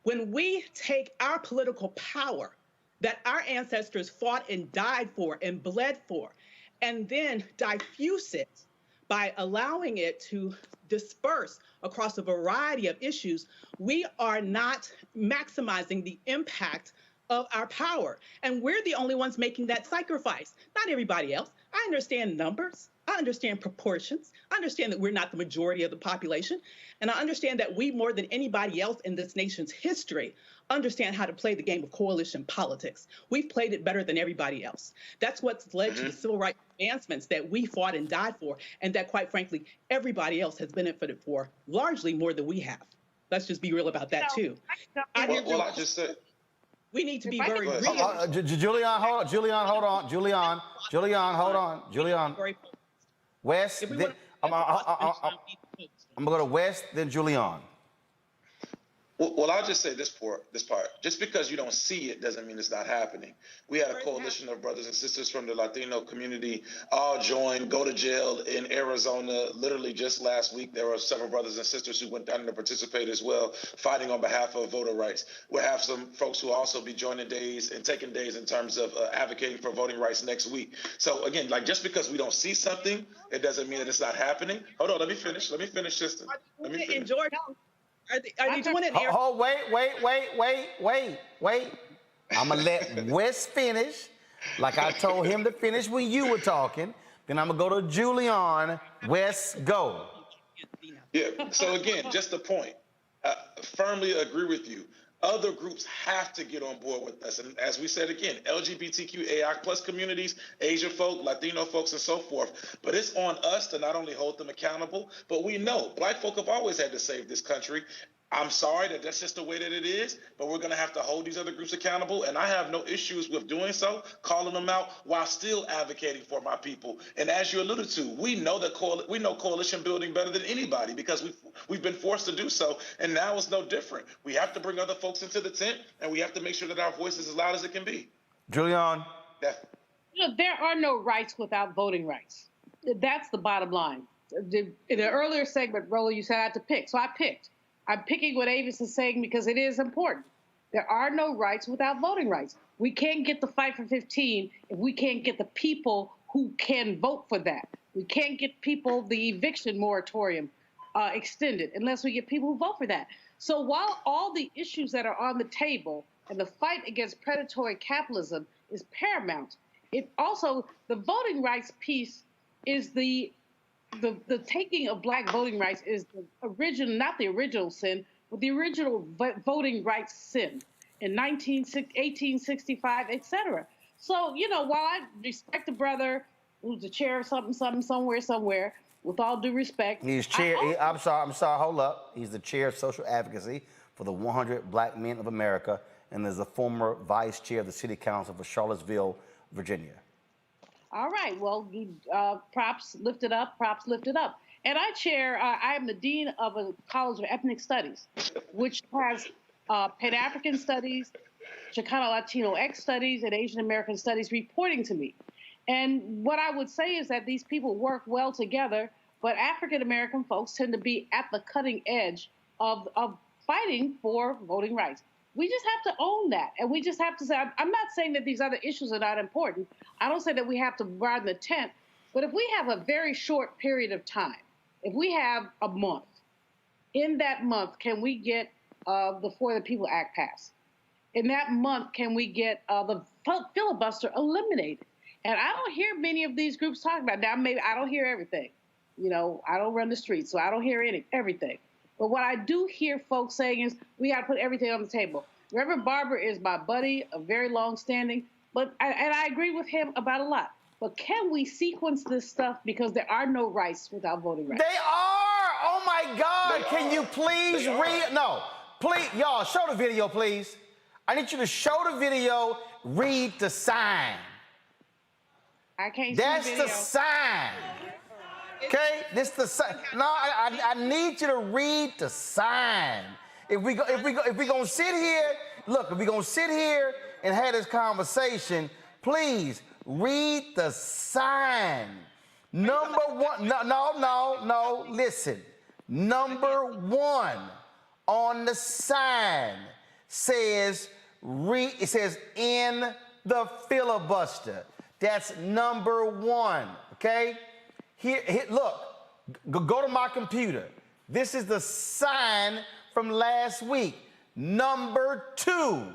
[SPEAKER 4] When we take our political power that our ancestors fought and died for and bled for, and then diffuse it by allowing it to disperse across a variety of issues, we are not maximizing the impact of our power. And we're the only ones making that sacrifice, not everybody else. I understand numbers. I understand proportions. I understand that we're not the majority of the population. And I understand that we, more than anybody else in this nation's history, understand how to play the game of coalition politics. We've played it better than everybody else. That's what's led to the civil rights advancements that we fought and died for, and that, quite frankly, everybody else has benefited for, largely more than we have. Let's just be real about that, too.
[SPEAKER 6] Well, I just said,
[SPEAKER 4] we need to be very real.
[SPEAKER 1] Julian, hold on. Julian, hold on. Julian. West. I'm going to go to West, then Julian.
[SPEAKER 6] Well, I'll just say this part. Just because you don't see it doesn't mean it's not happening. We had a coalition of brothers and sisters from the Latino community all join, go to jail in Arizona. Literally just last week, there were several brothers and sisters who went down to participate as well, fighting on behalf of voter rights. We'll have some folks who will also be joining days and taking days in terms of advocating for voting rights next week. So again, like just because we don't see something, it doesn't mean that it's not happening. Hold on, let me finish, sister. Let me finish.
[SPEAKER 4] Are they doing it?
[SPEAKER 1] Wait. I'm going to let Wes finish, like I told him to finish when you were talking. Then I'm going to go to Julian. Wes, go.
[SPEAKER 6] Yeah, so again, just a point. Firmly agree with you. Other groups have to get on board with us. And as we said again, LGBTQAI plus communities, Asian folk, Latino folks, and so forth. But it's on us to not only hold them accountable, but we know Black folk have always had to save this country. I'm sorry that that's just the way that it is, but we're going to have to hold these other groups accountable. And I have no issues with doing so, calling them out while still advocating for my people. And as you alluded to, we know coalition building better than anybody because we've been forced to do so. And now it's no different. We have to bring other folks into the tent, and we have to make sure that our voice is as loud as it can be.
[SPEAKER 1] Julian.
[SPEAKER 5] There are no rights without voting rights. That's the bottom line. In the earlier segment, Roland, you said I had to pick. So I picked. I'm picking what Avis is saying because it is important. There are no rights without voting rights. We can't get the fight for 15 if we can't get the people who can vote for that. We can't get people the eviction moratorium extended unless we get people who vote for that. So while all the issues that are on the table and the fight against predatory capitalism is paramount, it also, the voting rights piece is the taking of Black voting rights is the original, not the original sin, but the original voting rights sin in 1865, etc. So, while I respect the brother who's the chair of something, somewhere, with all due respect.
[SPEAKER 1] He's chair, I'm sorry, hold up. He's the chair of social advocacy for the 100 Black Men of America, and is the former vice chair of the city council for Charlottesville, Virginia.
[SPEAKER 5] All right. Well, props lifted up. And I am the dean of a College of Ethnic Studies, which has Pan-African Studies, Chicano Latino X Studies, and Asian American Studies reporting to me. And what I would say is that these people work well together, but African American folks tend to be at the cutting edge of fighting for voting rights. We just have to own that. And we just have to say, I'm not saying that these other issues are not important. I don't say that we have to ride the tent. But if we have a very short period of time, if we have a month, in that month, can we get the For the People Act passed? In that month, can we get the filibuster eliminated? And I don't hear many of these groups talking about it. Now, maybe I don't hear everything. I don't run the streets, so I don't hear everything. But what I do hear folks saying is we got to put everything on the table. Reverend Barber is my buddy, a very long standing, and I agree with him about a lot. But can we sequence this stuff because there are no rights without voting rights?
[SPEAKER 1] They are! Oh my God! Can you please read? No, please, y'all, show the video, please. I need you to show the video, read the sign.
[SPEAKER 5] I can't
[SPEAKER 1] That's
[SPEAKER 5] see
[SPEAKER 1] the sign. Okay, this the sign. No, I need you to read the sign. If we gonna sit here, look, if we gonna sit here and have this conversation, please read the sign. Number one, no, listen. Number one on the sign says it says in the filibuster. That's number one. Okay. Here, look, go to my computer. This is the sign from last week. Number two,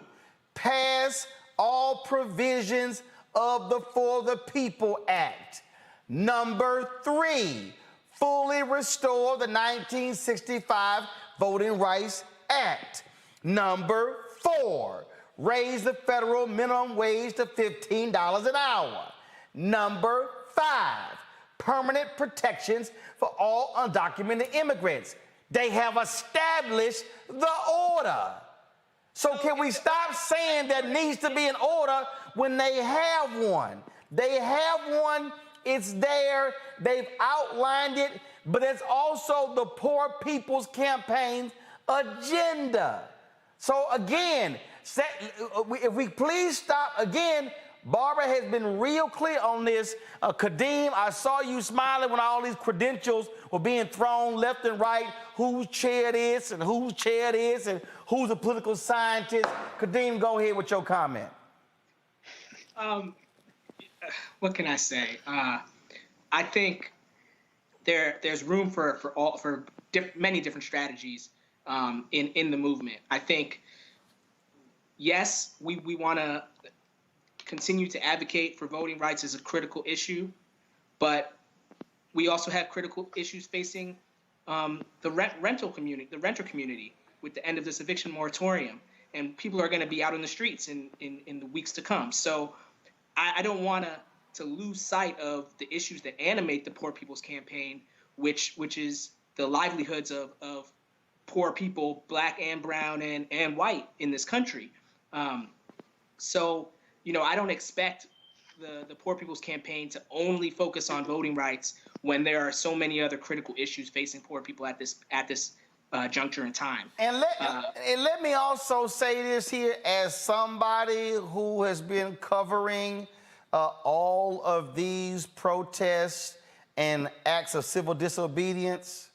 [SPEAKER 1] pass all provisions of the For the People Act. Number 3, fully restore the 1965 Voting Rights Act. Number 4, raise the federal minimum wage to $15 an hour. Number 5, permanent protections for all undocumented immigrants. They have established the order. So can we stop saying there needs to be an order when they have one? They have one, it's there, they've outlined it, but it's also the Poor People's Campaign's agenda. So again, if we please stop, again, Barbara has been real clear on this. Kadeem, I saw you smiling when all these credentials were being thrown left and right, whose chair it is and whose chair it is and who's a political scientist. Kadeem, go ahead with your comment.
[SPEAKER 7] What can I say? I think there's room for many different strategies in the movement. I think, yes, we want to continue to advocate for voting rights as a critical issue, but we also have critical issues facing the renter community with the end of this eviction moratorium, and people are going to be out in the streets in the weeks to come. So I don't want to lose sight of the issues that animate the Poor People's Campaign, which is the livelihoods of poor people, black and brown and white in this country. So, I don't expect the Poor People's Campaign to only focus on voting rights when there are so many other critical issues facing poor people at this juncture in time.
[SPEAKER 1] And let me also say this here, as somebody who has been covering all of these protests and acts of civil disobedience.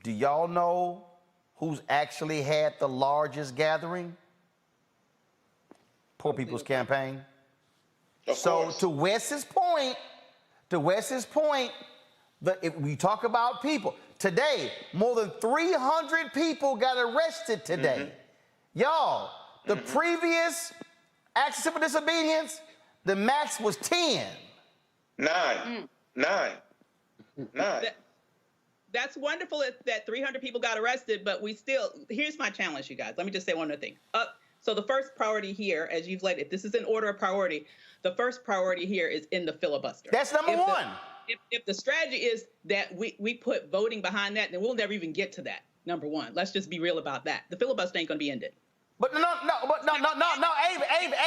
[SPEAKER 1] Do y'all know who's actually had the largest gathering? Poor People's Campaign. So to Wes's point, if we talk about people, today, more than 300 people got arrested today. Y'all, the previous acts of civil disobedience, the max was 10.
[SPEAKER 6] 9.
[SPEAKER 4] That's wonderful that 300 people got arrested, but here's my challenge, you guys. Let me just say one other thing. So the first priority here, as you've laid it, this is in order of priority. The first priority here is in the filibuster.
[SPEAKER 1] That's number one.
[SPEAKER 4] If the strategy is that we put voting behind that, then we'll never even get to that, number one. Let's just be real about that. The filibuster ain't going to be ended.
[SPEAKER 1] But no,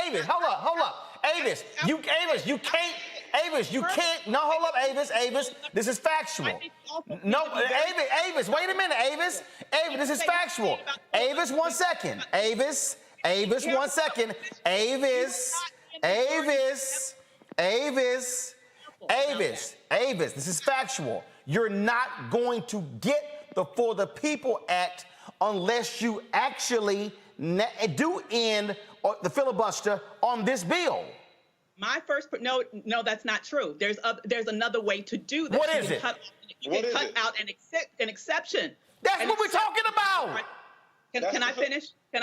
[SPEAKER 1] Avis, hold up. Avis, you can't, no, hold up, Avis, this is factual. No, Avis, wait a minute, Avis, this is factual. Avis, 1 second. Avis, 1 second. Avis, this is factual. You're not going to get the For the People Act unless you actually do end the filibuster on this bill.
[SPEAKER 4] My first, no, that's not true. There's another way to do this.
[SPEAKER 1] What is it?
[SPEAKER 4] You can cut out an exception.
[SPEAKER 1] That's what we're talking about.
[SPEAKER 4] Can I finish? Can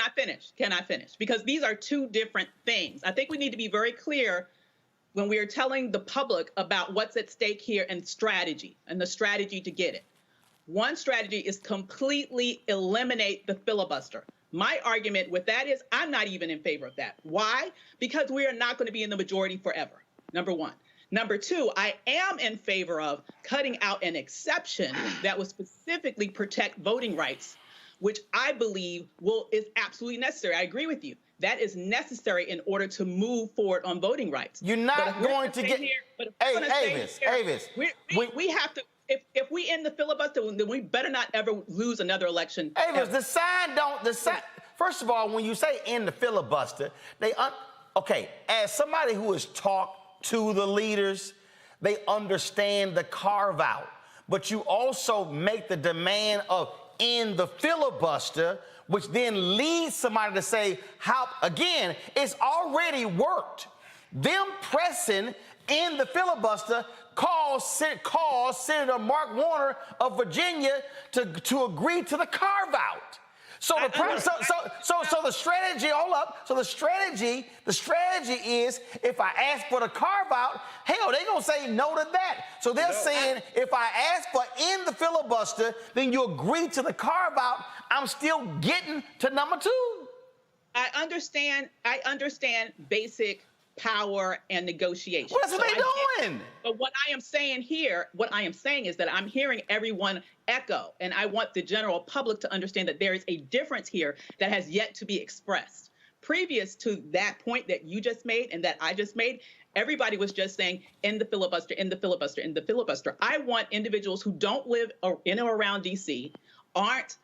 [SPEAKER 4] I finish? Because these are two different things. I think we need to be very clear when we are telling the public about what's at stake here and strategy and the strategy to get it. One strategy is completely eliminate the filibuster. My argument with that is I'm not even in favor of that. Why? Because we are not going to be in the majority forever, number one. Number two, I am in favor of cutting out an exception that would specifically protect voting rights, which I believe is absolutely necessary. I agree with you. That is necessary in order to move forward on voting rights.
[SPEAKER 1] You're not going to get... Avis,
[SPEAKER 4] we have to... If we end the filibuster, then we better not ever lose another election.
[SPEAKER 1] Avis, the sign don't... First of all, when you say end the filibuster, okay, as somebody who has talked to the leaders, they understand the carve-out. But you also make the demand of end the filibuster, which then leads somebody to say, again, it's already worked. Them pressing in the filibuster caused Senator Mark Warner of Virginia to agree to the carve-out. So the strategy, hold up. So the strategy is if I ask for the carve out, hell, they're gonna say no to that. So they're saying if I ask for in the filibuster, then you agree to the carve out, I'm still getting to number 2.
[SPEAKER 4] I understand basic power and negotiation.
[SPEAKER 1] Well, that's what they're doing.
[SPEAKER 4] But what I am saying is that I'm hearing everyone echo, and I want the general public to understand that there is a difference here that has yet to be expressed. Previous to that point that you just made and that I just made, everybody was just saying, end the filibuster, end the filibuster, end the filibuster. I want individuals who don't live in or around D.C., aren't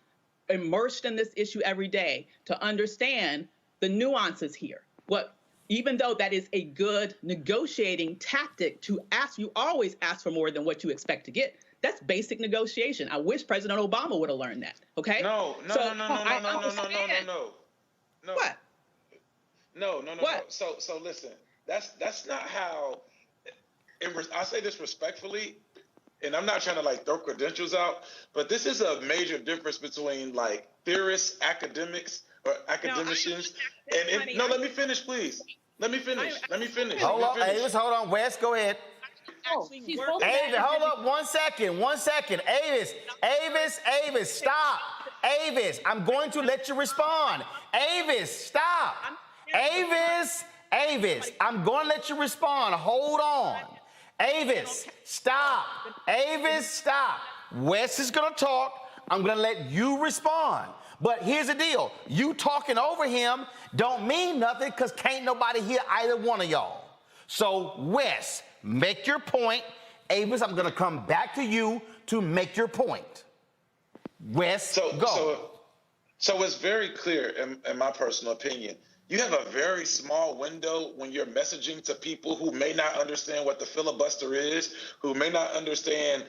[SPEAKER 4] immersed in this issue every day, to understand the nuances here. Even though that is a good negotiating tactic to ask, you always ask for more than what you expect to get. That's basic negotiation. I wish President Obama would have learned that. Okay?
[SPEAKER 6] No.
[SPEAKER 4] What?
[SPEAKER 6] No. So listen, that's not how. I say this respectfully, and I'm not trying to like throw credentials out, but this is a major difference between like theorists, academics, or academicians. Let me finish, please. Let me finish.
[SPEAKER 1] Hold on, Avis. Hold on, Wes. Go ahead. Avis, hold up 1 second. 1 second. Avis, stop. Avis, I'm going to let you respond. Avis, stop. Avis, I'm going to let you respond. Hold on. Avis, stop. Avis, stop. Wes is going to talk. I'm going to let you respond. But here's the deal. You talking over him don't mean nothing because can't nobody hear either one of y'all. So, Wes, make your point. Avis, I'm going to come back to you to make your point. Wes, go.
[SPEAKER 6] So it's very clear, in my personal opinion, you have a very small window when you're messaging to people who may not understand what the filibuster is, who may not understand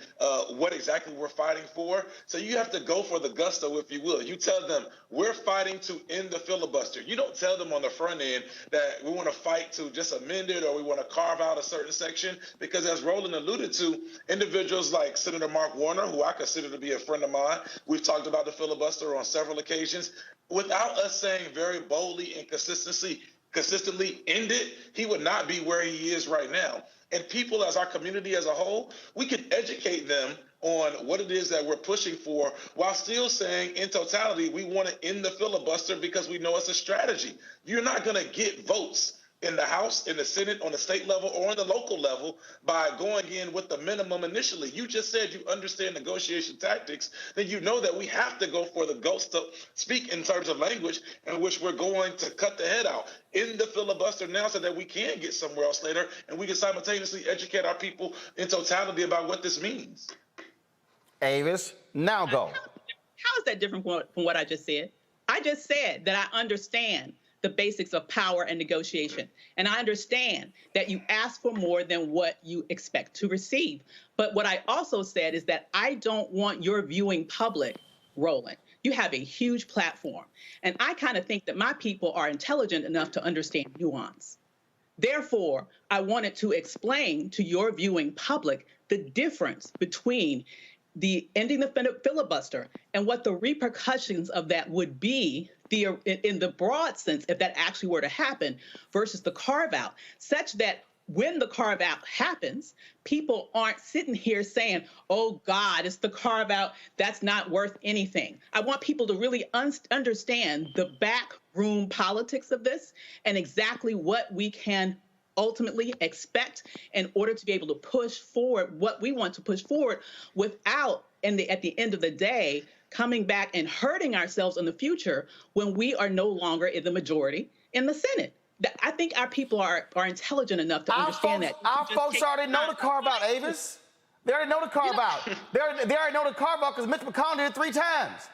[SPEAKER 6] what exactly we're fighting for. So you have to go for the gusto, if you will. You tell them, we're fighting to end the filibuster. You don't tell them on the front end that we want to fight to just amend it or we want to carve out a certain section, because as Roland alluded to, individuals like Senator Mark Warner, who I consider to be a friend of mine, we've talked about the filibuster on several occasions. Without us saying very boldly and consistently end it, he would not be where he is right now. And people, as our community as a whole, we can educate them on what it is that we're pushing for while still saying in totality, we want to end the filibuster because we know it's a strategy. You're not going to get votes in the House, in the Senate, on the state level, or on the local level by going in with the minimum initially. You just said you understand negotiation tactics, then you know that we have to go for the ghost to speak in terms of language in which we're going to cut the head out in the filibuster now so that we can get somewhere else later and we can simultaneously educate our people in totality about what this means.
[SPEAKER 1] Avis, now go.
[SPEAKER 4] How is that different from what I just said? I just said that I understand the basics of power and negotiation. And I understand that you ask for more than what you expect to receive. But what I also said is that I don't want your viewing public, Roland. You have a huge platform. And I kind of think that my people are intelligent enough to understand nuance. Therefore, I wanted to explain to your viewing public the difference between the ending the filibuster and what the repercussions of that would be in the broad sense, if that actually were to happen, versus the carve-out, such that when the carve-out happens, people aren't sitting here saying, oh, God, it's the carve-out, that's not worth anything. I want people to really understand the backroom politics of this and exactly what we can ultimately expect in order to be able to push forward what we want to push forward without, at the end of the day, coming back and hurting ourselves in the future when we are no longer in the majority in the Senate. I think our people are intelligent enough to understand that.
[SPEAKER 1] Our folks already know the carve-out, Avis. They already know the carve-out. They already know the carve-out because Mitch McConnell did it 3 times.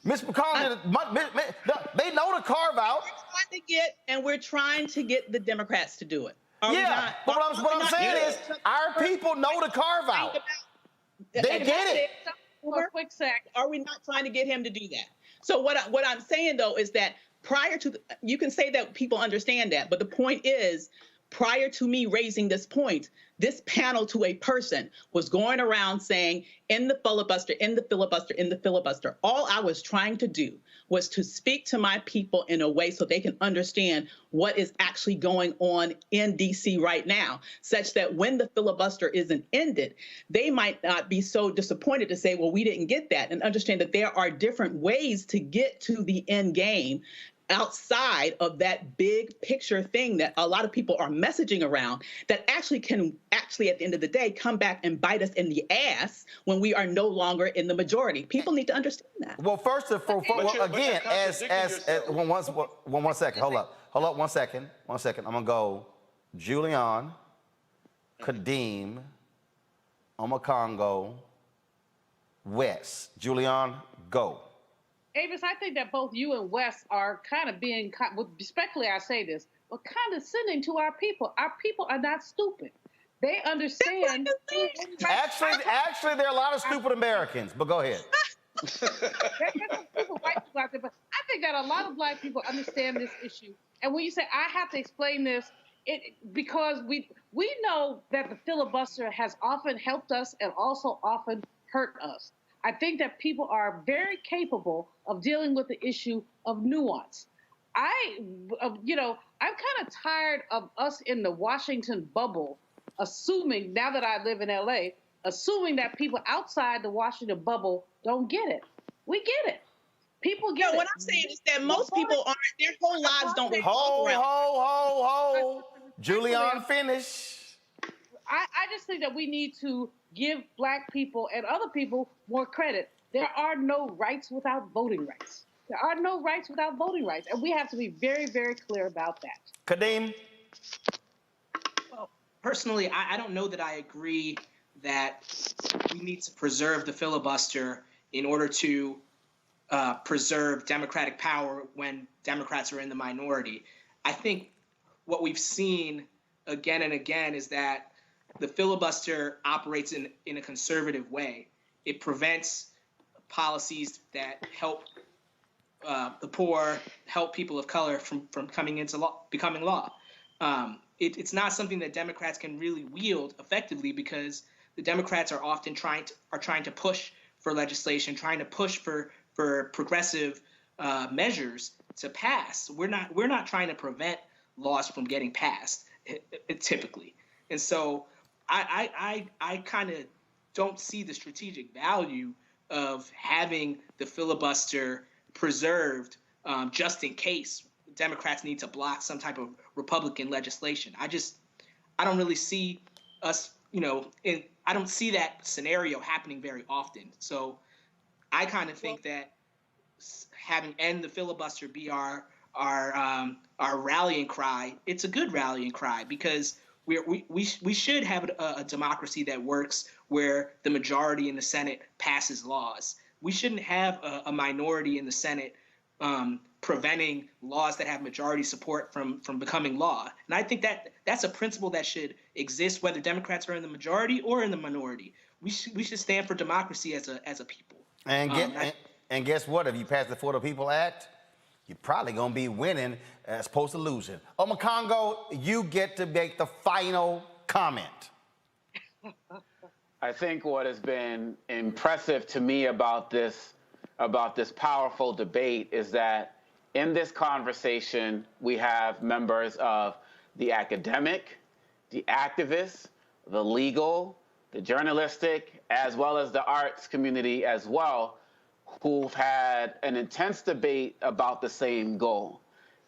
[SPEAKER 1] Mitch McConnell did it. They know the carve-out.
[SPEAKER 4] We're trying to get the Democrats to do it.
[SPEAKER 1] But what I'm saying is our people know the carve-out. They get it.
[SPEAKER 4] For a quick sec, are we not trying to get him to do that? So what I'm saying, though, is that prior to, you can say that people understand that, but the point is, prior to me raising this point, this panel to a person was going around saying, in the filibuster, in the filibuster, in the filibuster. All I was trying to do was to speak to my people in a way so they can understand what is actually going on in DC right now, such that when the filibuster isn't ended, they might not be so disappointed to say, well, we didn't get that, and understand that there are different ways to get to the end game outside of that big picture thing that a lot of people are messaging around that actually can at the end of the day come back and bite us in the ass when we are no longer in the majority. People need to understand that.
[SPEAKER 1] Well, first of all, again, one second, hold up, 1 second. I'm gonna go Julian, Kadeem, Omakongo, Wes. Julian, go.
[SPEAKER 5] Avis, I think that both you and Wes are kind of being, respectfully I say this, but condescending to our people. Our people are not stupid. They understand.
[SPEAKER 1] Actually, there are a lot of stupid Americans, but go ahead.
[SPEAKER 5] There's some stupid white people out there, but I think that a lot of black people understand this issue. And when you say, I have to explain this, because we know that the filibuster has often helped us and also often hurt us. I think that people are very capable of dealing with the issue of nuance. I'm kind of tired of us in the Washington bubble assuming, now that I live in LA, assuming that people outside the Washington bubble don't get it. We get it. People get it.
[SPEAKER 4] What I'm saying is that most people aren't, their whole lives don't revolve around.
[SPEAKER 1] Ho. Julian, finish.
[SPEAKER 5] I just think that we need to give black people and other people more credit. There are no rights without voting rights. There are no rights without voting rights. And we have to be very, very clear about that.
[SPEAKER 1] Kadeem?
[SPEAKER 7] Well, personally, I don't know that I agree that we need to preserve the filibuster in order to preserve Democratic power when Democrats are in the minority. I think what we've seen again and again is that the filibuster operates in a conservative way. It prevents policies that help the poor, help people of color from coming into law, becoming law. It's not something that Democrats can really wield effectively because the Democrats are often trying to push for legislation, trying to push for progressive measures to pass. We're not trying to prevent laws from getting passed typically, and so I kind of don't see the strategic value of having the filibuster preserved just in case Democrats need to block some type of Republican legislation. I don't really see us, I don't see that scenario happening very often. So I kind of think that having end the filibuster be our rallying cry. It's a good rallying cry because we should have a democracy that works where the majority in the Senate passes laws. We shouldn't have a minority in the Senate preventing laws that have majority support from becoming law. And I think that's a principle that should exist whether Democrats are in the majority or in the minority. We should stand for democracy as a people.
[SPEAKER 1] And guess what? If you pass the For the People Act, you're probably going to be winning as opposed to losing. Omakongo, you get to make the final comment.
[SPEAKER 3] I think what has been impressive to me about this powerful debate is that in this conversation, we have members of the academic, the activists, the legal, the journalistic, as well as the arts community as well, who've had an intense debate about the same goal.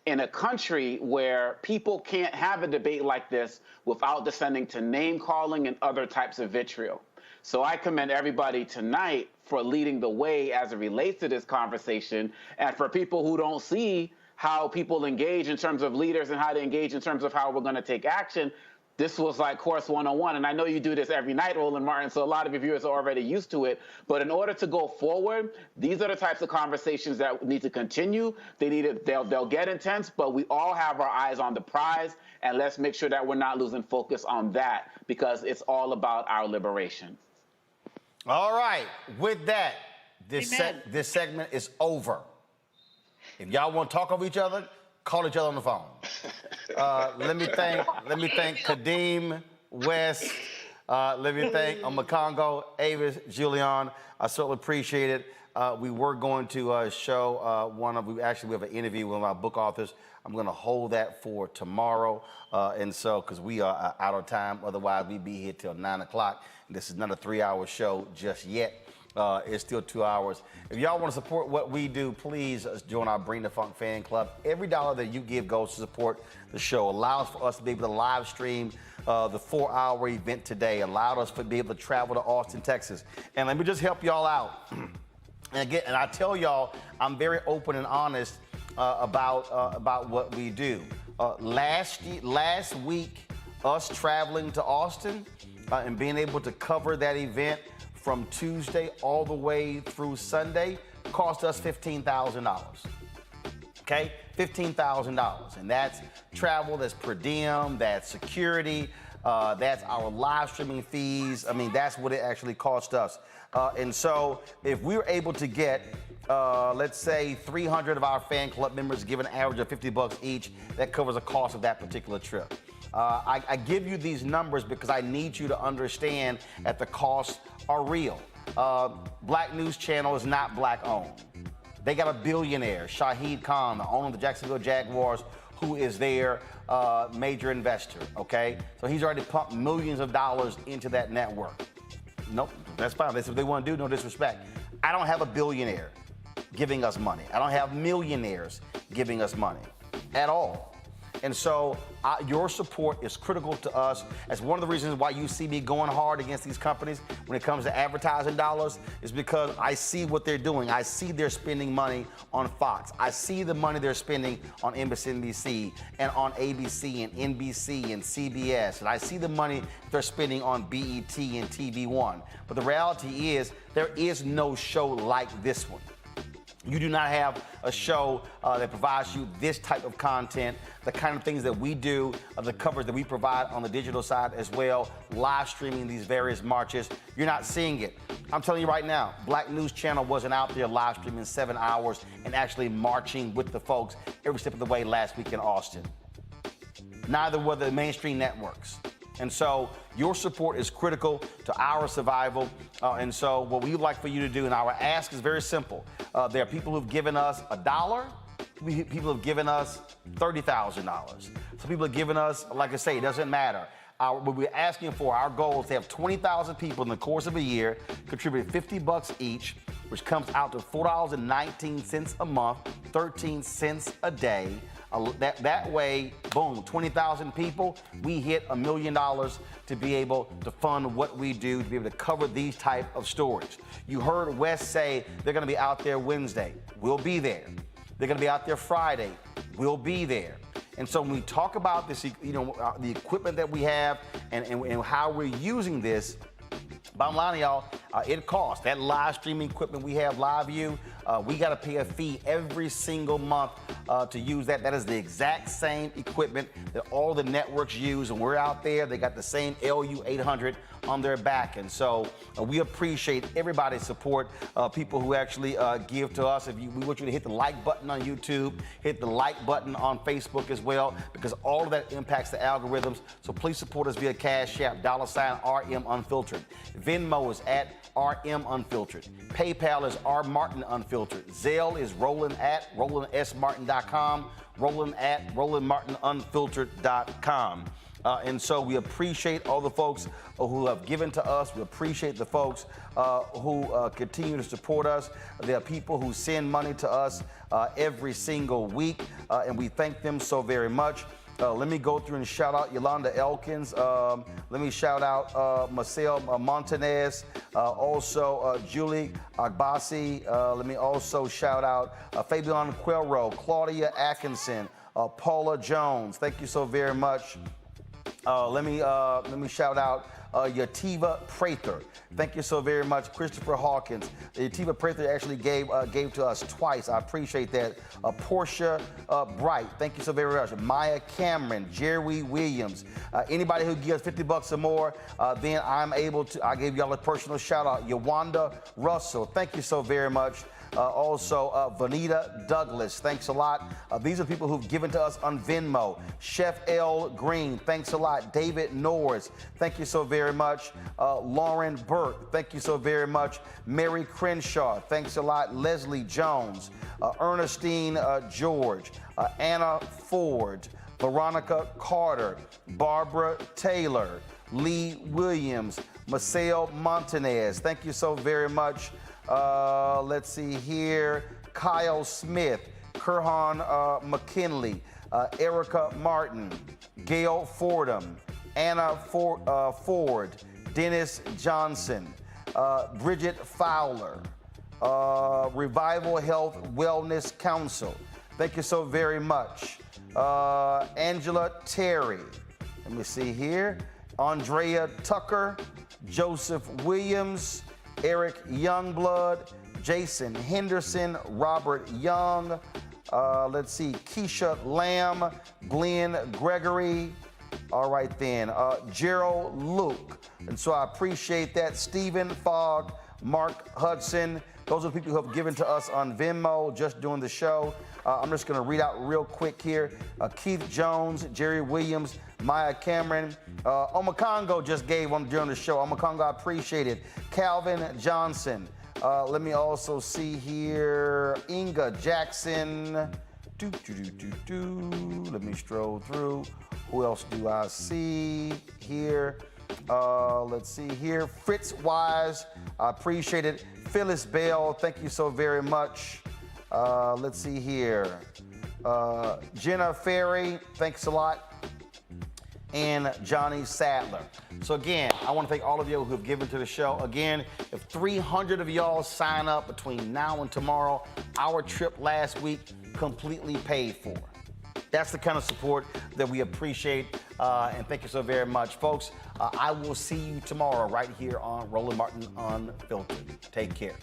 [SPEAKER 3] In a country where people can't have a debate like this without descending to name-calling and other types of vitriol. So I commend everybody tonight for leading the way as it relates to this conversation, and for people who don't see how people engage in terms of leaders and how to engage in terms of how we're going to take action, this was like course 101. And I know you do this every night, Roland Martin, so a lot of your viewers are already used to it. But in order to go forward, these are the types of conversations that need to continue. They'll get intense, but we all have our eyes on the prize. And let's make sure that we're not losing focus on that, because it's all about our liberation.
[SPEAKER 1] All right. With that, this segment is over. If y'all want to talk over each other, call each other on the phone. Let me thank Kadeem, West. Let me thank Makongo, Avis, Julian. I certainly appreciate it. We were going to show we have an interview with one of our book authors. I'm going to hold that for tomorrow. And so, because we are out of time, otherwise we'd be here till 9 o'clock. This is not a 3-hour show just yet. It's still 2 hours. If y'all want to support what we do, please join our Bring the Funk fan club. Every dollar that you give goes to support the show. Allows for us to be able to live stream the 4-hour event today. Allowed us to be able to travel to Austin, Texas. And let me just help y'all out. And I tell y'all, I'm very open and honest about what we do. Last week, us traveling to Austin and being able to cover that event from Tuesday all the way through Sunday cost us $15,000. Okay, $15,000, and that's travel, that's per diem, that's security, that's our live streaming fees. I mean, that's what it actually cost us. And so if we were able to get, let's say 300 of our fan club members give an average of $50 each, that covers the cost of that particular trip. I give you these numbers because I need you to understand that the costs are real. Black News Channel is not black owned. They got a billionaire, Shahid Khan, the owner of the Jacksonville Jaguars, who is their major investor, okay? So he's already pumped millions of dollars into that network. Nope, that's fine. That's what they want to do, no disrespect. I don't have a billionaire giving us money. I don't have millionaires giving us money at all. And so your support is critical to us. That's one of the reasons why you see me going hard against these companies when it comes to advertising dollars, is because I see what they're doing. I see they're spending money on Fox. I see the money they're spending on MSNBC and on ABC and NBC and CBS. And I see the money they're spending on BET and TV One. But the reality is there is no show like this one. You do not have a show that provides you this type of content, the kind of things that we do, the coverage that we provide on the digital side as well, live streaming these various marches. You're not seeing it. I'm telling you right now, Black News Channel wasn't out there live streaming 7 hours and actually marching with the folks every step of the way last week in Austin. Neither were the mainstream networks. And so your support is critical to our survival. And so what we would like for you to do, and our ask is very simple. There are people who've given us $1. People have given us $30,000. Some people have given us, like I say, it doesn't matter. What we're asking for, our goal is to have 20,000 people in the course of a year contribute $50 each, which comes out to $4.19 a month, 13 cents a day. That way, boom, 20,000 people, we hit $1 million to be able to fund what we do, to be able to cover these type of stories. You heard Wes say they're going to be out there Wednesday. We'll be there. They're going to be out there Friday. We'll be there. And so when we talk about this, the equipment that we have and how we're using this, bottom line, y'all, it costs. That live streaming equipment we have, LiveView, we got to pay a fee every single month to use that. That is the exact same equipment that all the networks use, and we're out there. They got the same LU 800 on their back, and so we appreciate everybody's support. People who actually give to us. We want you to hit the like button on YouTube, hit the like button on Facebook as well, because all of that impacts the algorithms. So please support us via Cash App, $RM Unfiltered. Venmo is at RM Unfiltered. PayPal is R Martin Unfiltered. Zelle is Roland at RolandSMartin.com. Roland at RolandMartinUnfiltered.com. And so we appreciate all the folks who have given to us. We appreciate the folks who continue to support us. There are people who send money to us every single week, and we thank them so very much. Let me go through and shout out Yolanda Elkins. Let me shout out Marcel Montanez, also Julie Agbasi. Let me also shout out Fabian Quero, Claudia Atkinson, Paula Jones. Thank you so very much. Let me shout out Yativa Prather. Thank you so very much. Christopher Hawkins. Yativa Prather actually gave to us twice. I appreciate that. Portia Bright. Thank you so very much. Maya Cameron, Jerry Williams. Anybody who gives $50 or more, then I gave y'all a personal shout out. Yawanda Russell. Thank you so very much. Also, Vanita Douglas, thanks a lot. These are people who've given to us on Venmo. Chef L. Green, thanks a lot. David Norris, thank you so very much. Lauren Burke, thank you so very much. Mary Crenshaw, thanks a lot. Leslie Jones, Ernestine George, Anna Ford, Veronica Carter, Barbara Taylor, Lee Williams, Marcel Montanez, thank you so very much. Let's see here. Kyle Smith, Kurhan McKinley, Erica Martin, Gail Fordham, Anna Ford, Dennis Johnson, Bridget Fowler, Revival Health Wellness Council. Thank you so very much. Angela Terry. Let me see here. Andrea Tucker, Joseph Williams, Eric Youngblood, Jason Henderson, Robert Young, let's see, Keisha Lamb, Glenn Gregory, all right then, Gerald Luke. And so I appreciate that. Stephen Fogg, Mark Hudson. Those are the people who have given to us on Venmo just during the show. I'm just going to read out real quick here. Keith Jones, Jerry Williams, Maya Cameron. Omakongo just gave one during the show. Omakongo, I appreciate it. Calvin Johnson. Let me also see here. Inga Jackson. Let me stroll through. Who else do I see here? Let's see here. Fritz Wise, I appreciate it. Phyllis Bell, thank you so very much. Let's see here. Jenna Ferry, thanks a lot. And Johnny Sadler. So again, I want to thank all of you who have given to the show. Again, if 300 of y'all sign up between now and tomorrow, our trip last week completely paid for. That's the kind of support that we appreciate, and thank you so very much, folks. I will see you tomorrow right here on Roland Martin Unfiltered. Take care.